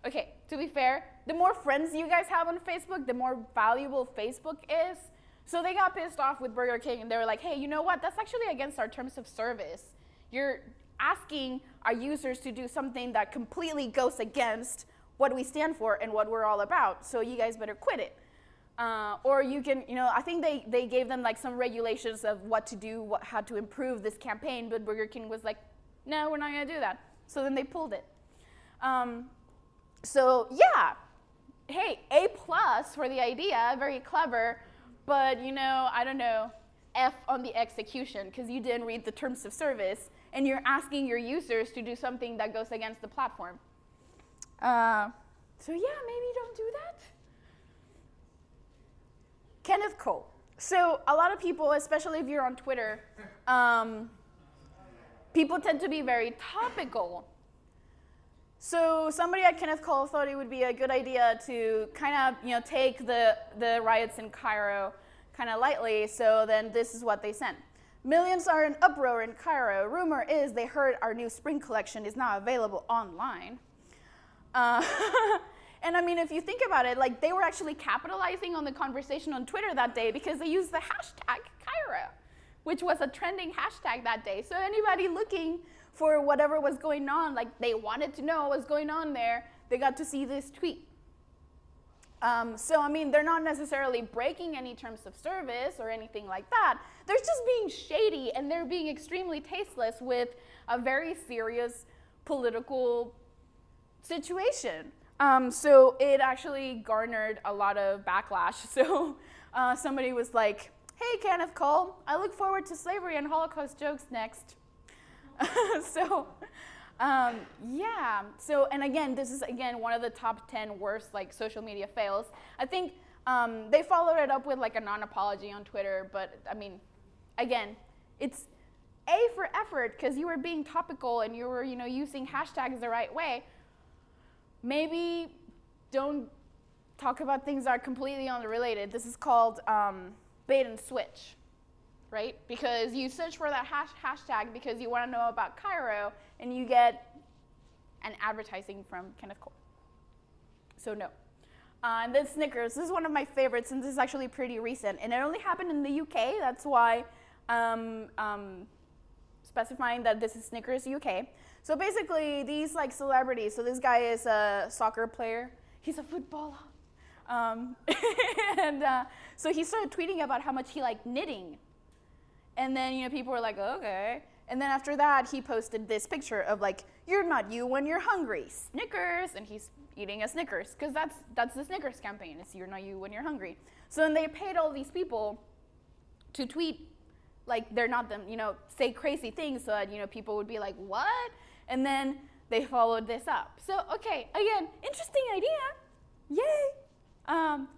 okay, to be fair, the more friends you guys have on Facebook, the more valuable Facebook is. So they got pissed off with Burger King, and they were like, hey, you know what? That's actually against our terms of service. You're asking our users to do something that completely goes against what we stand for and what we're all about, so you guys better quit it. Or you can, I think they gave them some regulations of what to do, how to improve this campaign, but Burger King was like, no, we're not gonna do that. So then they pulled it. So yeah, hey, A+ for the idea, very clever, but I don't know, F on the execution, because you didn't read the terms of service, and you're asking your users to do something that goes against the platform. So yeah, maybe don't do that. Kenneth Cole. So a lot of people, especially if you're on Twitter, people tend to be very topical. So somebody at Kenneth Cole thought it would be a good idea to kind of, take the riots in Cairo kind of lightly. So then this is what they sent. Millions are in uproar in Cairo. Rumor is they heard our new spring collection is now available online. And if you think about it, they were actually capitalizing on the conversation on Twitter that day because they used the hashtag Cairo, which was a trending hashtag that day. So anybody looking for whatever was going on, they wanted to know what was going on there, they got to see this tweet. So they're not necessarily breaking any terms of service or anything like that. They're just being shady, and they're being extremely tasteless with a very serious political situation. So it actually garnered a lot of backlash. So somebody was like, hey, Kenneth Cole, I look forward to slavery and Holocaust jokes next. Yeah. So, and again, this is, one of the top 10 worst, social media fails. I think they followed it up with, a non-apology on Twitter. But, again, it's A, for effort, because you were being topical and you were, using hashtags the right way. Maybe don't talk about things that are completely unrelated. This is called bait and switch, right? Because you search for that hashtag because you want to know about Cairo, and you get an advertising from Kenneth Cole. So no. And then Snickers. This is one of my favorites, and this is actually pretty recent. And it only happened in the UK. That's why specifying that this is Snickers UK. So basically, these celebrities. So this guy is a soccer player. He's a footballer. So he started tweeting about how much he liked knitting. And then, people were like, okay. And then after that, he posted this picture of you're not you when you're hungry, Snickers. And he's eating a Snickers, because that's the Snickers campaign. It's you're not you when you're hungry. So then they paid all these people to tweet they're not them, say crazy things so that, people would be like, what? And then they followed this up. So, okay, again, interesting idea. Yay. Fun.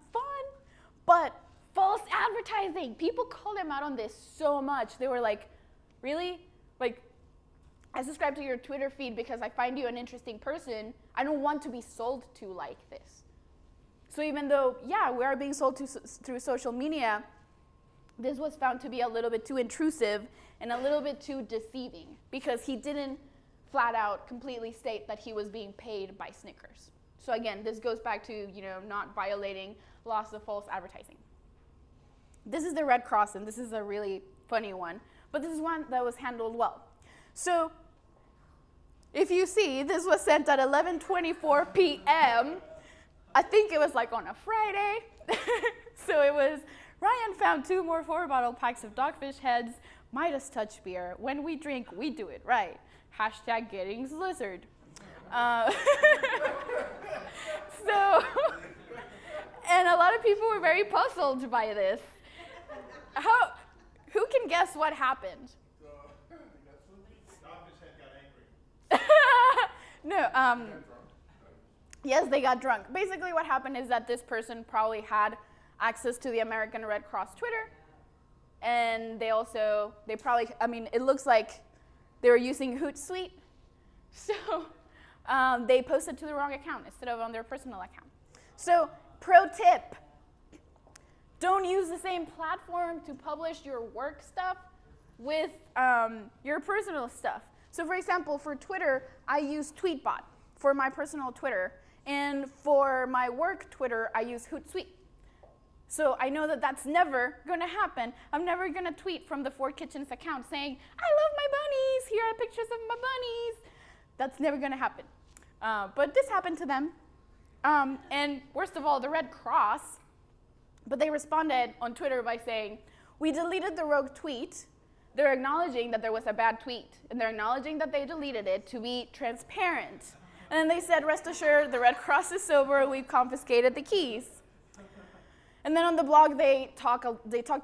But false advertising. People called them out on this so much. They were like, really? I subscribe to your Twitter feed because I find you an interesting person. I don't want to be sold to like this. So even though, yeah, we are being sold to through social media, this was found to be a little bit too intrusive and a little bit too deceiving because he didn't flat out completely state that he was being paid by Snickers. So again, this goes back to, not violating laws of false advertising. This is the Red Cross, and this is a really funny one, but this is one that was handled well. So if you see, this was sent at 11:24 p.m. I think it was like on a Friday. So it was, Ryan found 2 more 4-bottle packs of Dogfish Heads, Midas Touch beer. When we drink, we do it right. Hashtag Giddings Lizard. So, and a lot of people were very puzzled by this. Who can guess what happened? Dogfish Head got angry. No, yes, they got drunk. Basically what happened is that this person probably had access to the American Red Cross Twitter, and it looks like they were using Hootsuite, so they posted to the wrong account instead of on their personal account. So, pro tip, don't use the same platform to publish your work stuff with your personal stuff. So for example, for Twitter, I use Tweetbot for my personal Twitter, and for my work Twitter, I use Hootsuite. So I know that that's never gonna happen. I'm never gonna tweet from the 4 Kitchens account saying, I love my bunnies, here are pictures of my bunnies. That's never gonna happen. But this happened to them. And worst of all, the Red Cross, but they responded on Twitter by saying, we deleted the rogue tweet. They're acknowledging that there was a bad tweet, and they're acknowledging that they deleted it to be transparent. And then they said, rest assured, the Red Cross is sober, we've confiscated the keys. And then on the blog, they talked a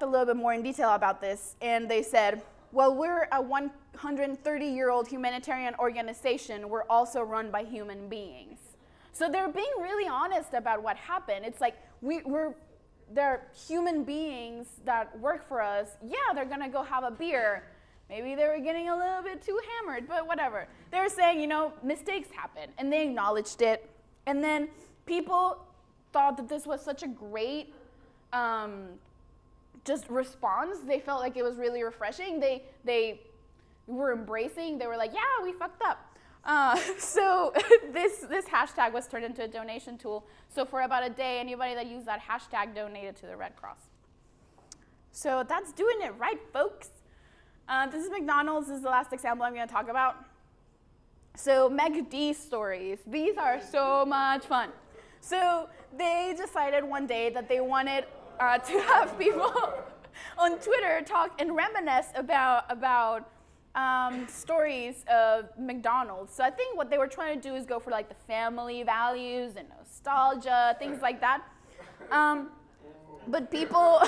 little bit more in detail about this, and they said, well, we're a 130-year-old humanitarian organization. We're also run by human beings. So they're being really honest about what happened. It's like, they're human beings that work for us. Yeah, they're gonna go have a beer. Maybe they were getting a little bit too hammered, but whatever. They're saying, mistakes happen, and they acknowledged it. And then people thought that this was such a great just response. They felt like it was really refreshing. They were embracing. They were like, yeah, we fucked up. So this hashtag was turned into a donation tool. So for about a day, anybody that used that hashtag donated to the Red Cross. So that's doing it right, folks. This is McDonald's. This is the last example I'm going to talk about. So McD stories. These are so much fun. So they decided one day that they wanted to have people on Twitter talk and reminisce about stories of McDonald's. So I think what they were trying to do is go for like the family values and nostalgia, things like that. But people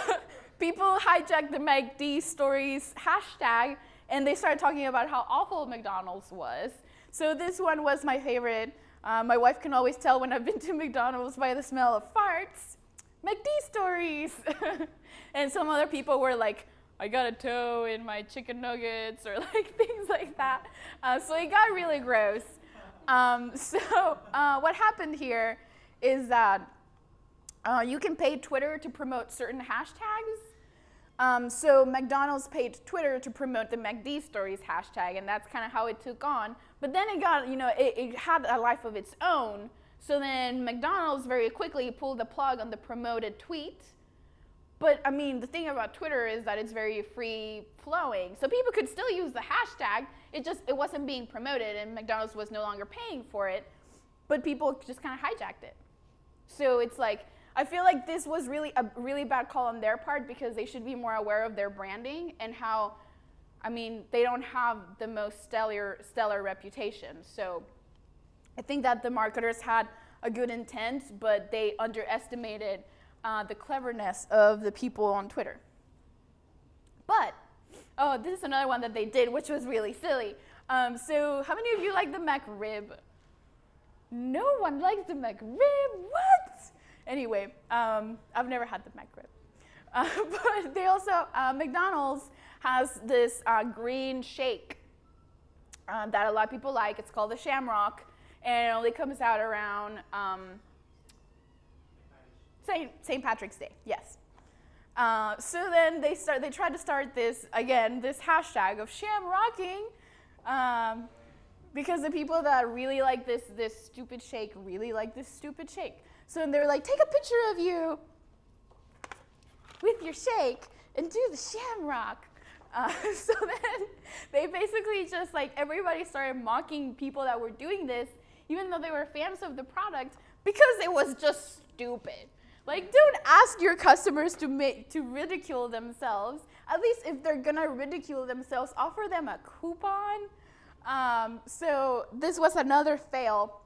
hijacked the McD stories hashtag, and they started talking about how awful McDonald's was. So this one was my favorite. My wife can always tell when I've been to McDonald's by the smell of farts. McD stories. And some other people were like, I got a toe in my chicken nuggets, or like things like that. So it got really gross. So what happened here is that you can pay Twitter to promote certain hashtags. So McDonald's paid Twitter to promote the McD stories hashtag, and that's kind of how it took on. But then it got, it had a life of its own. So then McDonald's very quickly pulled the plug on the promoted tweet. But I mean, the thing about Twitter is that it's very free flowing. So people could still use the hashtag, it wasn't being promoted, and McDonald's was no longer paying for it, but people just kind of hijacked it. So it's like, I feel like this was really a really bad call on their part, because they should be more aware of their branding and how, I mean, they don't have the most stellar reputation. So I think that the marketers had a good intent, but they underestimated the cleverness of the people on Twitter. But, this is another one that they did, which was really silly. So how many of you like the McRib? No one likes the McRib, what? Anyway, I've never had the McRib. But they also, McDonald's has this green shake. that a lot of people like. It's called the Shamrock, and it only comes out around St. Patrick's Day. Yes. So then they tried to start this hashtag of shamrocking, because the people that really like this stupid shake really like this stupid shake. So then they're like, take a picture of you with your shake and do the shamrock. So then they basically just like everybody started mocking people that were doing this, even though they were fans of the product, because it was just stupid. Like, don't ask your customers to ridicule themselves. At least if they're gonna ridicule themselves, offer them a coupon. So this was another fail,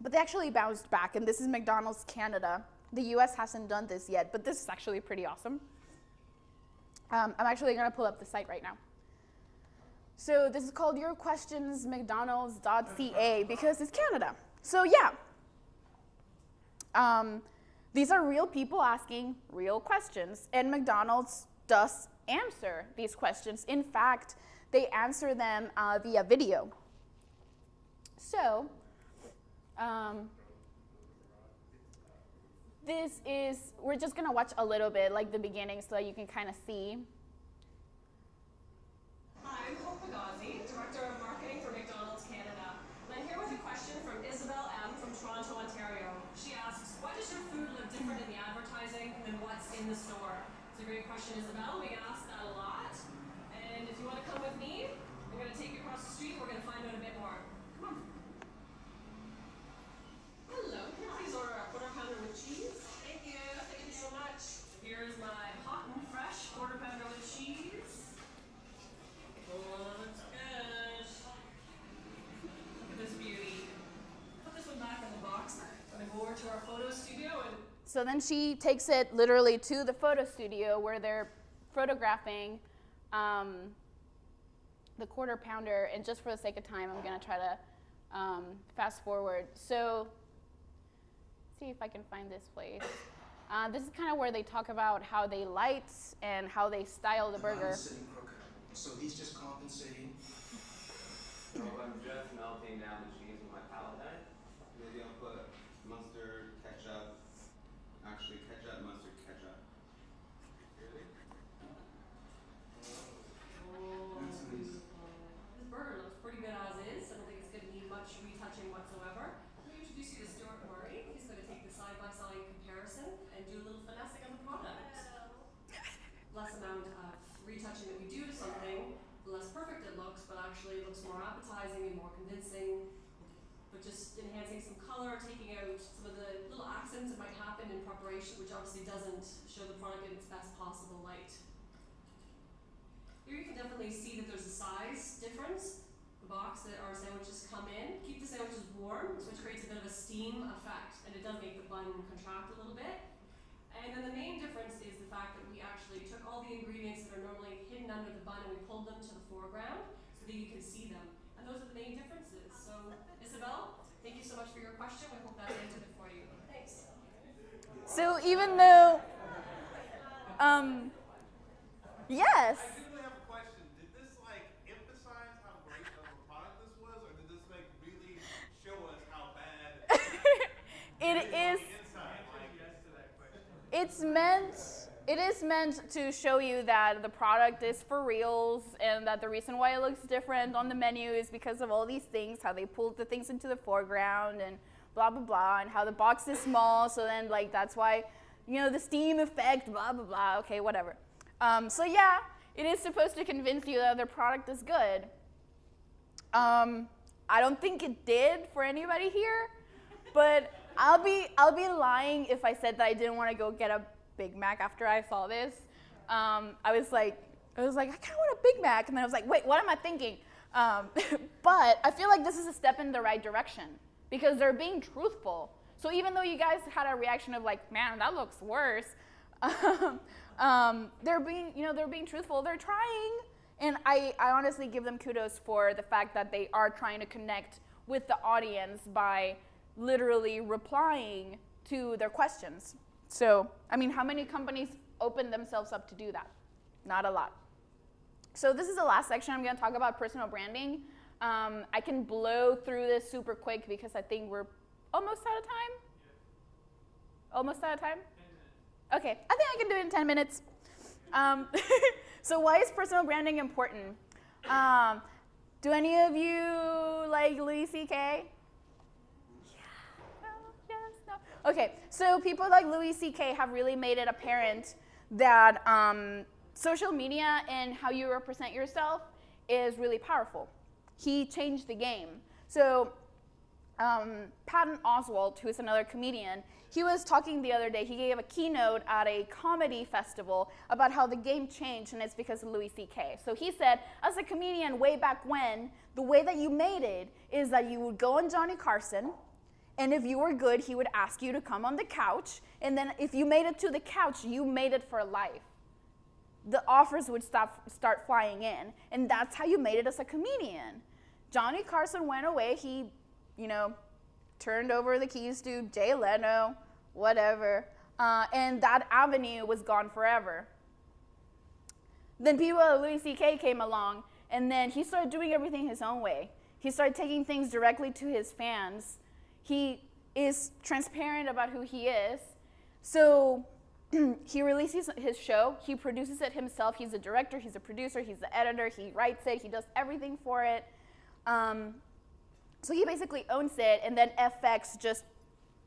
but they actually bounced back, and this is McDonald's Canada. The US hasn't done this yet, but this is actually pretty awesome. I'm actually gonna pull up the site right now. So this is called yourquestionsmcdonalds.ca because it's Canada. So yeah. These are real people asking real questions, and McDonald's does answer these questions. In fact, they answer them via video. So, we're just gonna watch a little bit, like the beginning, so that you can kind of see. I'm Hope Pagazzi, Director of Marketing for McDonald's Canada. And I'm here with a question from Isabel M. from Toronto, Ontario. She asks, why does your food look different in the advertising than what's in the store? It's a great question, Isabel. We get asked that a lot. And if you want to come with me, I'm going to take you across the street. We're going to find out a bit more. Come on. Hello. Can I please order a quarter pounder with cheese? Thank you. Thank you so much. Here's my hot and fresh quarter pounder with cheese. Oh, that's good. Look at this beauty. Put this one back in the box. I'm going to go over to our photo studio and... So then she takes it literally to the photo studio where they're photographing the quarter pounder, and just for the sake of time, I'm going to try to fast forward. So, see if I can find this place. This is kind of where they talk about how they light and how they style the burger. Sitting crooked, so he's just compensating. So I'm just melting down the cheese with my palette knife. Maybe I'll put mustard, ketchup. Actually, ketchup, mustard, ketchup. Really? That's nice. This burger looks pretty good as is. I don't think it's going to need much retouching whatsoever. Let me introduce you to Stuart Murray. He's going to take the side-by-side comparison and do a little finessing of the product. Less amount of retouching that we do to something, the less perfect it looks, but actually it looks more appetizing and more convincing. But just enhancing some color, taking out some of the little accents that might happen in preparation, which obviously doesn't show the product in its best possible light. Here you can definitely see that there's a size difference. The box that our sandwiches come in. Keep the sandwiches warm, which creates a bit of a steam effect, and it does make the bun contract a little bit. And then the main difference is the fact that we actually took all the ingredients that are normally hidden under the bun and we pulled them to the foreground so that you can see them. And those are the main differences. So, Isabel, thank you so much for your question. I hope that answered it for you. Thanks. So even though, yes. I do have a question. Did this like emphasize how great of a product this was, or did this like really show us how bad It is. inside? Like, yes to that question. It is meant to show you that the product is for reals, and that the reason why it looks different on the menu is because of all these things, how they pulled the things into the foreground and blah, blah, blah, and how the box is small, so then like that's why, you know, the steam effect, blah, blah, blah, okay, whatever. So yeah, it is supposed to convince you that the product is good. I don't think it did for anybody here, but I'll be lying if I said that I didn't want to go get a Big Mac after I saw this. I was like, I kind of want a Big Mac, and then I was like, wait, what am I thinking? But I feel like this is a step in the right direction because they're being truthful. So even though you guys had a reaction of like, man, that looks worse, they're being truthful. They're trying, and I honestly give them kudos for the fact that they are trying to connect with the audience by literally replying to their questions. So, I mean, how many companies open themselves up to do that? Not a lot. So this is the last section. I'm going to talk about personal branding. I can blow through this super quick because I think we're almost out of time. Almost out of time? 10 minutes. Okay, I think I can do it in 10 minutes. So why is personal branding important? Do any of you like Louis C.K.? Yeah, no, yes, no. Okay, so people like Louis C.K. have really made it apparent that social media and how you represent yourself is really powerful. He changed the game. So Patton Oswalt, who is another comedian, he was talking the other day, he gave a keynote at a comedy festival about how the game changed, and it's because of Louis C.K. So he said, as a comedian way back when, the way that you made it is that you would go on Johnny Carson, and if you were good, he would ask you to come on the couch, and then if you made it to the couch, you made it for life. The offers would start flying in, and that's how you made it as a comedian. Johnny Carson went away, he, turned over the keys to Jay Leno, whatever, and that avenue was gone forever. Then people like Louis C.K. came along, and then he started doing everything his own way. He started taking things directly to his fans. He is transparent about who he is. So he releases his show, he produces it himself, he's a director, he's a producer, he's the editor, he writes it, he does everything for it. So he basically owns it, and then FX just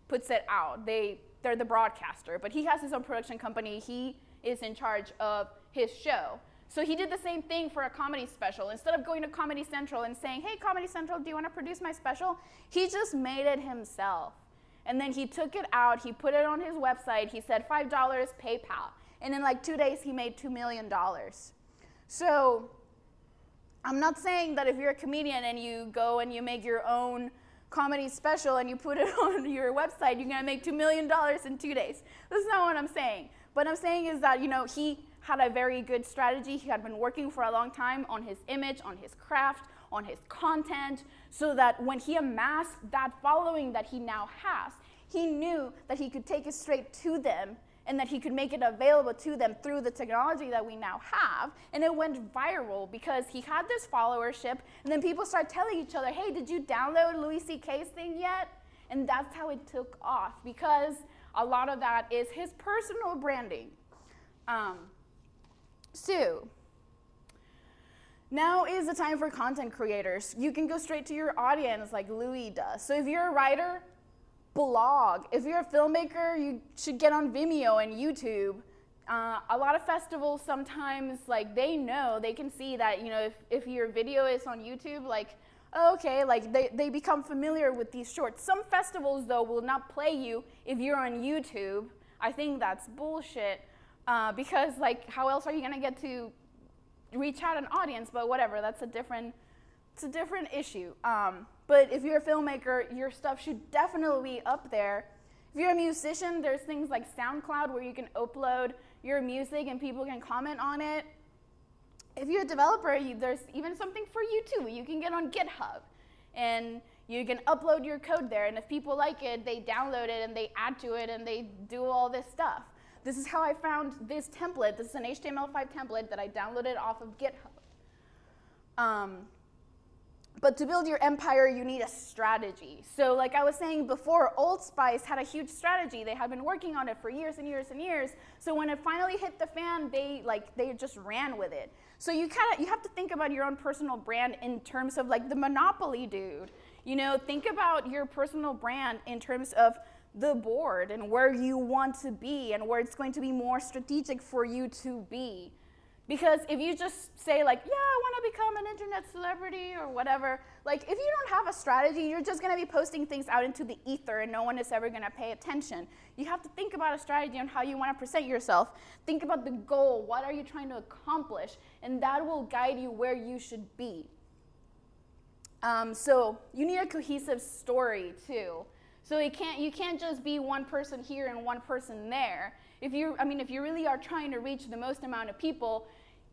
puts it out. They're the broadcaster, but he has his own production company. He is in charge of his show. So he did the same thing for a comedy special. Instead of going to Comedy Central and saying, hey, Comedy Central, do you want to produce my special? He just made it himself. And then he took it out, he put it on his website, he said $5 PayPal. And in like 2 days, he made $2 million. So I'm not saying that if you're a comedian and you go and you make your own comedy special and you put it on your website, you're gonna make $2 million in 2 days. That's not what I'm saying. What I'm saying is that, he had a very good strategy. He had been working for a long time on his image, on his craft, on his content, so that when he amassed that following that he now has, he knew that he could take it straight to them and that he could make it available to them through the technology that we now have. And it went viral because he had this followership, and then people started telling each other, hey, did you download Louis C.K.'s thing yet? And that's how it took off, because a lot of that is his personal branding. So now is the time for content creators. You can go straight to your audience like Louis does. So if you're a writer, blog. If you're a filmmaker, you should get on Vimeo and YouTube. A lot of festivals sometimes, they can see that, if your video is on YouTube, they become familiar with these shorts. Some festivals, though, will not play you if you're on YouTube. I think that's bullshit, because, how else are you going to get to reach out an audience? But whatever, it's a different issue. But if you're a filmmaker, your stuff should definitely be up there. If you're a musician, there's things like SoundCloud where you can upload your music and people can comment on it. If you're a developer, there's even something for you too. You can get on GitHub and you can upload your code there, and if people like it, they download it and they add to it and they do all this stuff. This is how I found this template. This is an HTML5 template that I downloaded off of GitHub. But to build your empire, you need a strategy. So like I was saying before, Old Spice had a huge strategy. They had been working on it for years and years and years. So when it finally hit the fan, they just ran with it. So you have to think about your own personal brand in terms of the Monopoly dude. Think about your personal brand in terms of the board and where you want to be and where it's going to be more strategic for you to be. Because if you just say yeah, I want to become an internet celebrity or whatever, if you don't have a strategy, you're just going to be posting things out into the ether and no one is ever going to pay attention. You have to think about a strategy on how you want to present yourself. Think about the goal. What are you trying to accomplish? And that will guide you where you should be. So you need a cohesive story too. So you can't just be one person here and one person there. If you really are trying to reach the most amount of people,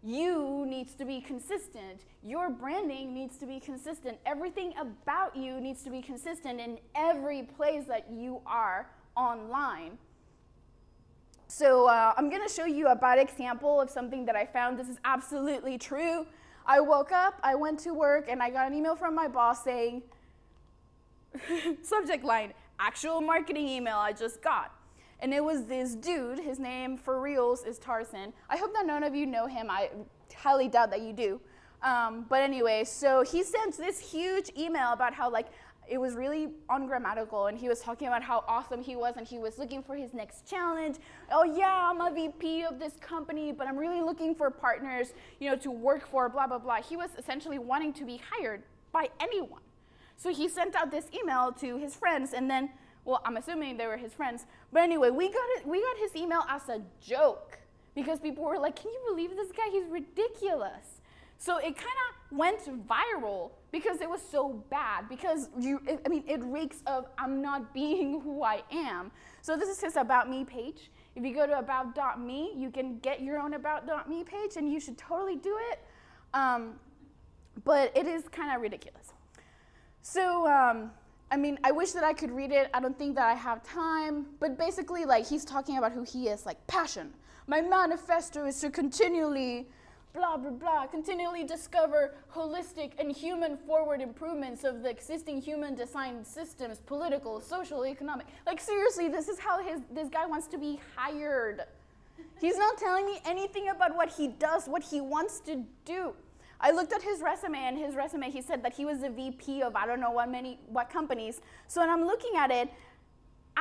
you needs to be consistent. Your branding needs to be consistent. Everything about you needs to be consistent in every place that you are online. So I'm going to show you a bad example of something that I found. This is absolutely true. I woke up, I went to work, and I got an email from my boss saying, subject line, actual marketing email I just got. And it was this dude, his name for reals is Tarzan. I hope that none of you know him. I highly doubt that you do. But anyway, so he sent this huge email about how like it was really ungrammatical, and he was talking about how awesome he was, and he was looking for his next challenge. Oh yeah, I'm a VP of this company, but I'm really looking for partners, to work for, blah, blah, blah. He was essentially wanting to be hired by anyone. So he sent out this email to his friends, and then, well, I'm assuming they were his friends. But anyway, we got his email as a joke because people were like, can you believe this guy? He's ridiculous. So it kind of went viral because it was so bad, because it reeks of I'm not being who I am. So this is his About Me page. If you go to about.me, you can get your own about.me page, and you should totally do it. But it is kind of ridiculous. So, I wish that I could read it. I don't think that I have time. But basically, he's talking about who he is, passion. My manifesto is to continually blah, blah, blah, continually discover holistic and human-forward improvements of the existing human-designed systems, political, social, economic. Seriously, this is how this guy wants to be hired. He's not telling me anything about what he does, what he wants to do. I looked at his resume, and his resume, he said that he was the VP of I don't know what companies. So when I'm looking at it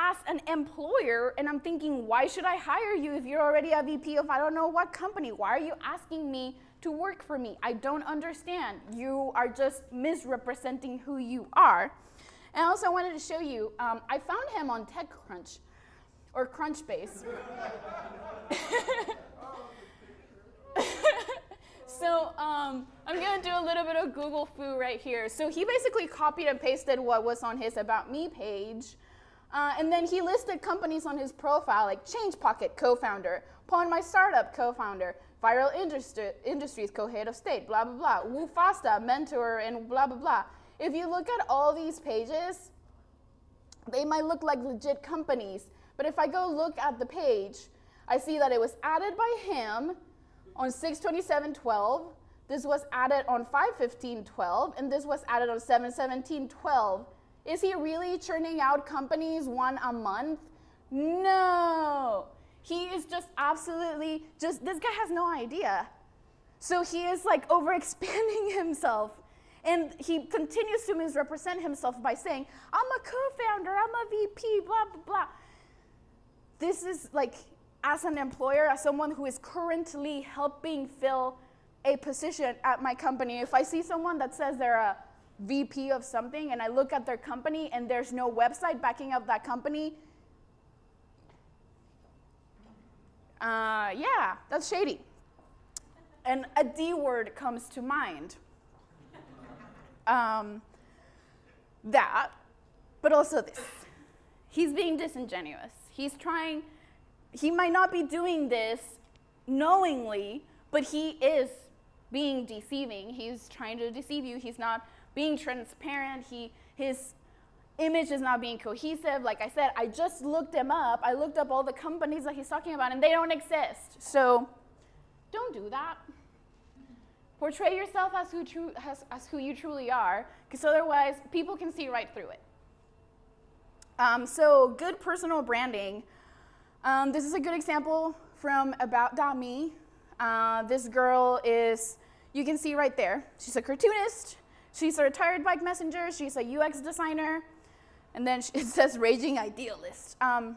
as an employer, and I'm thinking, why should I hire you if you're already a VP of I don't know what company? Why are you asking me to work for me? I don't understand. You are just misrepresenting who you are. And I also wanted to show you, I found him on TechCrunch, or Crunchbase. So I'm going to do a little bit of Google foo right here. So he basically copied and pasted what was on his About Me page. And then he listed companies on his profile, like Change Pocket, co-founder, Pawn My Startup, co-founder, Viral Industries, co-head of state, blah, blah, blah, Wufasta, mentor, and blah, blah, blah. If you look at all these pages, they might look like legit companies. But if I go look at the page, I see that it was added by him on 6/27/12. This was added on 5/15/12, and this was added on 7/17/12. Is he really churning out companies one a month? No. He is just absolutely, this guy has no idea. So he is overexpanding himself. And he continues to misrepresent himself by saying, I'm a co-founder, I'm a VP, blah, blah, blah. This is as an employer, as someone who is currently helping fill a position at my company, if I see someone that says they're a VP of something and I look at their company and there's no website backing up that company, yeah, that's shady. And a D word comes to mind. That, but also this. He's being disingenuous. He might not be doing this knowingly, but he is being deceiving. He's trying to deceive you. He's not being transparent. His image is not being cohesive. Like I said, I just looked him up. I looked up all the companies that he's talking about, and they don't exist. So don't do that. Portray yourself as who you truly are, because otherwise people can see right through it. So good personal branding. This is a good example from About.me. This girl is, you can see right there, she's a cartoonist, she's a retired bike messenger, she's a UX designer, and then it says raging idealist. And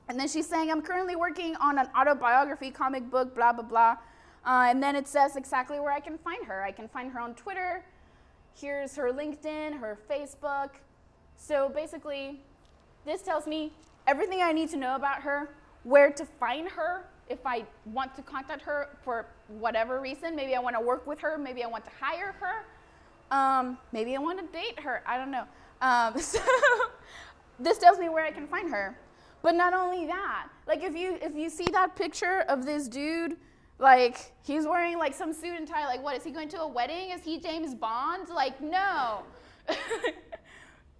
then she's saying, I'm currently working on an autobiography comic book, blah, blah, blah. And then it says exactly where I can find her. I can find her on Twitter. Here's her LinkedIn, her Facebook. So basically, this tells me everything I need to know about her, where to find her if I want to contact her for whatever reason. Maybe I want to work with her. Maybe I want to hire her. Maybe I want to date her. I don't know. So this tells me where I can find her. But not only that, like if you see that picture of this dude, like he's wearing like some suit and tie, like what, is he going to a wedding? Is he James Bond? Like, no.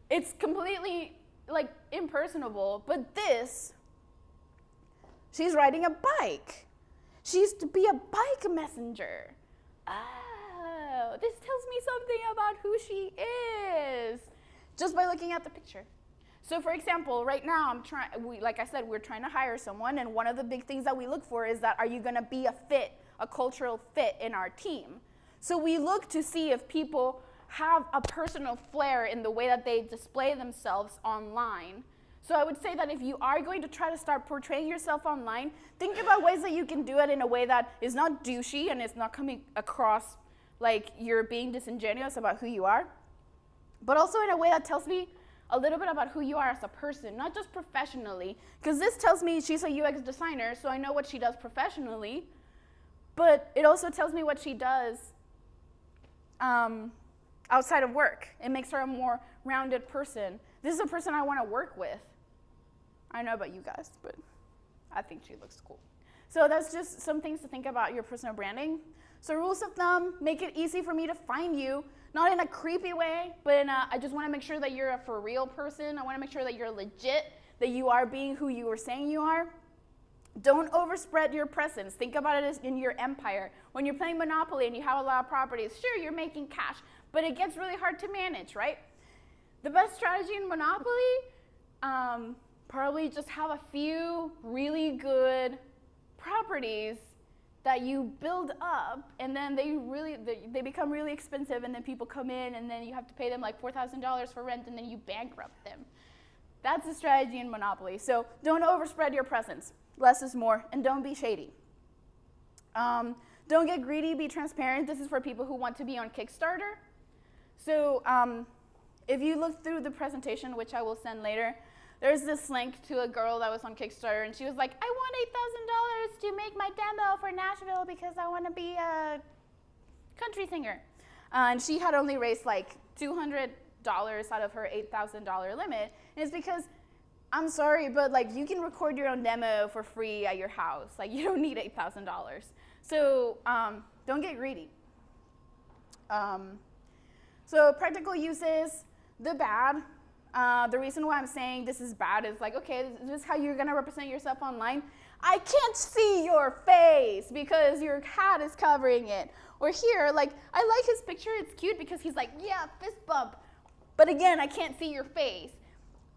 It's completely like impersonable. But this, she's riding a bike. She used to be a bike messenger. Ah. oh, this tells me something about who she is, just by looking at the picture. So for example, right now, like I said, we're trying to hire someone, and one of the big things that we look for is that, are you gonna be a fit, a cultural fit in our team? So we look to see if people have a personal flair in the way that they display themselves online. So I would say that if you are going to try to start portraying yourself online, think about ways that you can do it in a way that is not douchey and is not coming across like you're being disingenuous about who you are, but also in a way that tells me a little bit about who you are as a person, not just professionally, because this tells me she's a UX designer, so I know what she does professionally, but it also tells me what she does outside of work. It makes her a more rounded person. This is a person I want to work with. I don't know about you guys, but I think she looks cool. So that's just some things to think about your personal branding. So rules of thumb, make it easy for me to find you, not in a creepy way, but I just want to make sure that you're a for real person. I want to make sure that you're legit, that you are being who you were saying you are. Don't overspread your presence. Think about it as in your empire. When you're playing Monopoly and you have a lot of properties, sure, you're making cash, but it gets really hard to manage, right? The best strategy in Monopoly, probably just have a few really good properties that you build up, and then they become really expensive, and then people come in, and then you have to pay them like $4,000 for rent, and then you bankrupt them. That's the strategy in Monopoly. So don't overspread your presence. Less is more, and don't be shady. Don't get greedy, be transparent. This is for people who want to be on Kickstarter. So if you look through the presentation, which I will send later, there's this link to a girl that was on Kickstarter, and she was like, I want $8,000 to make my demo for Nashville because I want to be a country singer. And she had only raised like $200 out of her $8,000 limit. And it's because, I'm sorry, but like you can record your own demo for free at your house. Like you don't need $8,000. So don't get greedy. So practical uses, the bad. The reason why I'm saying this is bad is like, okay, this is how you're gonna represent yourself online. I can't see your face because your hat is covering it. Or here, like, I like his picture, it's cute because he's like, yeah, fist bump. But again, I can't see your face.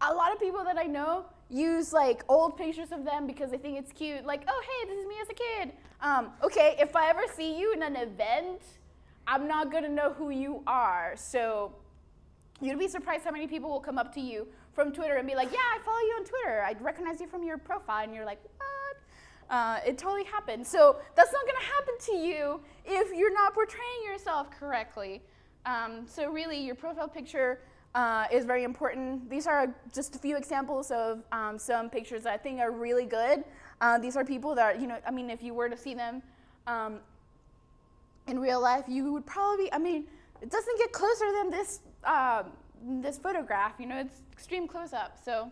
A lot of people that I know use like old pictures of them because they think it's cute. Like, oh, hey, this is me as a kid. Okay, if I ever see you in an event, I'm not gonna know who you are. So you'd be surprised how many people will come up to you from Twitter and be like, yeah, I follow you on Twitter. I recognize you from your profile. And you're like, what? It totally happened. So that's not going to happen to you if you're not portraying yourself correctly. So really, your profile picture is very important. These are just a few examples of some pictures that I think are really good. These are people that, you know, I mean, if you were to see them in real life, you would probably, I mean, it doesn't get closer than this this photograph, you know, it's extreme close-up. So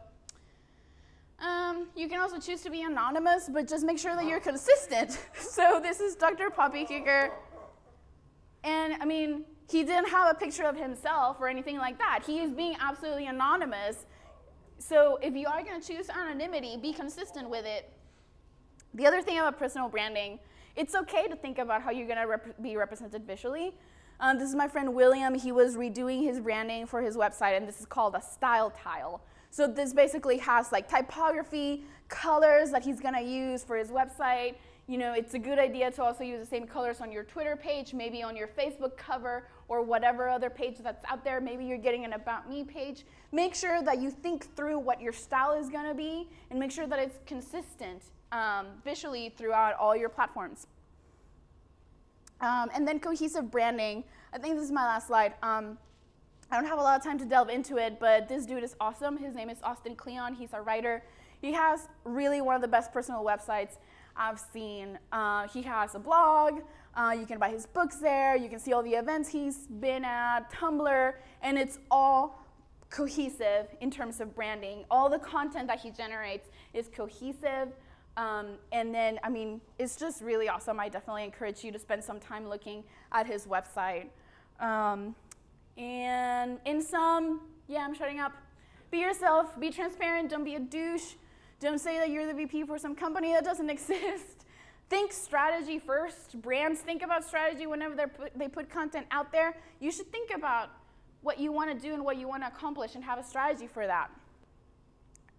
you can also choose to be anonymous, but just make sure that you're consistent. So this is Dr. Poppykicker, and I mean, he didn't have a picture of himself or anything like that. He is being absolutely anonymous. So if you are going to choose anonymity, be consistent with it. The other thing about personal branding, it's okay to think about how you're going to be represented visually. This is my friend William. He was redoing his branding for his website, and this is called a style tile. So this basically has like typography, colors that he's going to use for his website. You know, it's a good idea to also use the same colors on your Twitter page, maybe on your Facebook cover, or whatever other page that's out there. Maybe you're getting an About Me page. Make sure that you think through what your style is going to be, and make sure that it's consistent visually throughout all your platforms. And then cohesive branding. I think this is my last slide. I don't have a lot of time to delve into it, but this dude is awesome. His name is Austin Kleon. He's a writer. He has really one of the best personal websites I've seen. He has a blog. You can buy his books there. You can see all the events he's been at, Tumblr, and it's all cohesive in terms of branding. All the content that he generates is cohesive. And then, I mean, it's just really awesome. I definitely encourage you to spend some time looking at his website. And in sum, yeah, I'm shutting up. Be yourself, be transparent, don't be a douche. Don't say that you're the VP for some company that doesn't exist. think strategy first. Brands think about strategy whenever they put content out there. You should think about what you want to do and what you want to accomplish and have a strategy for that.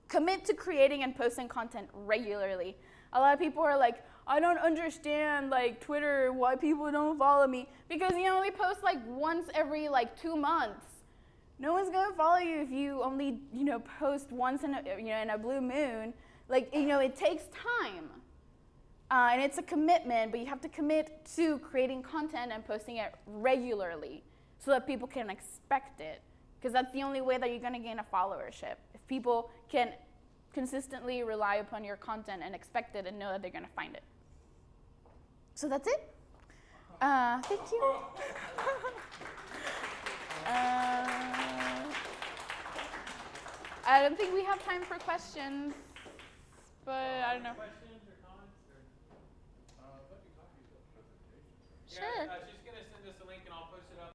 Commit to creating and posting content regularly. A lot of people are like, I don't understand like Twitter, why people don't follow me. Because you only post like once every like 2 months. No one's gonna follow you if you only post once in a blue moon. Like it takes time. And it's a commitment, but you have to commit to creating content and posting it regularly so that people can expect it. Because that's the only way that you're going to gain a followership. If people can consistently rely upon your content and expect it and know that they're going to find it. So that's it. Thank you. I don't think we have time for questions, but I don't know. Questions or comments? Or, Sure. she's going to send us a link and I'll post it up.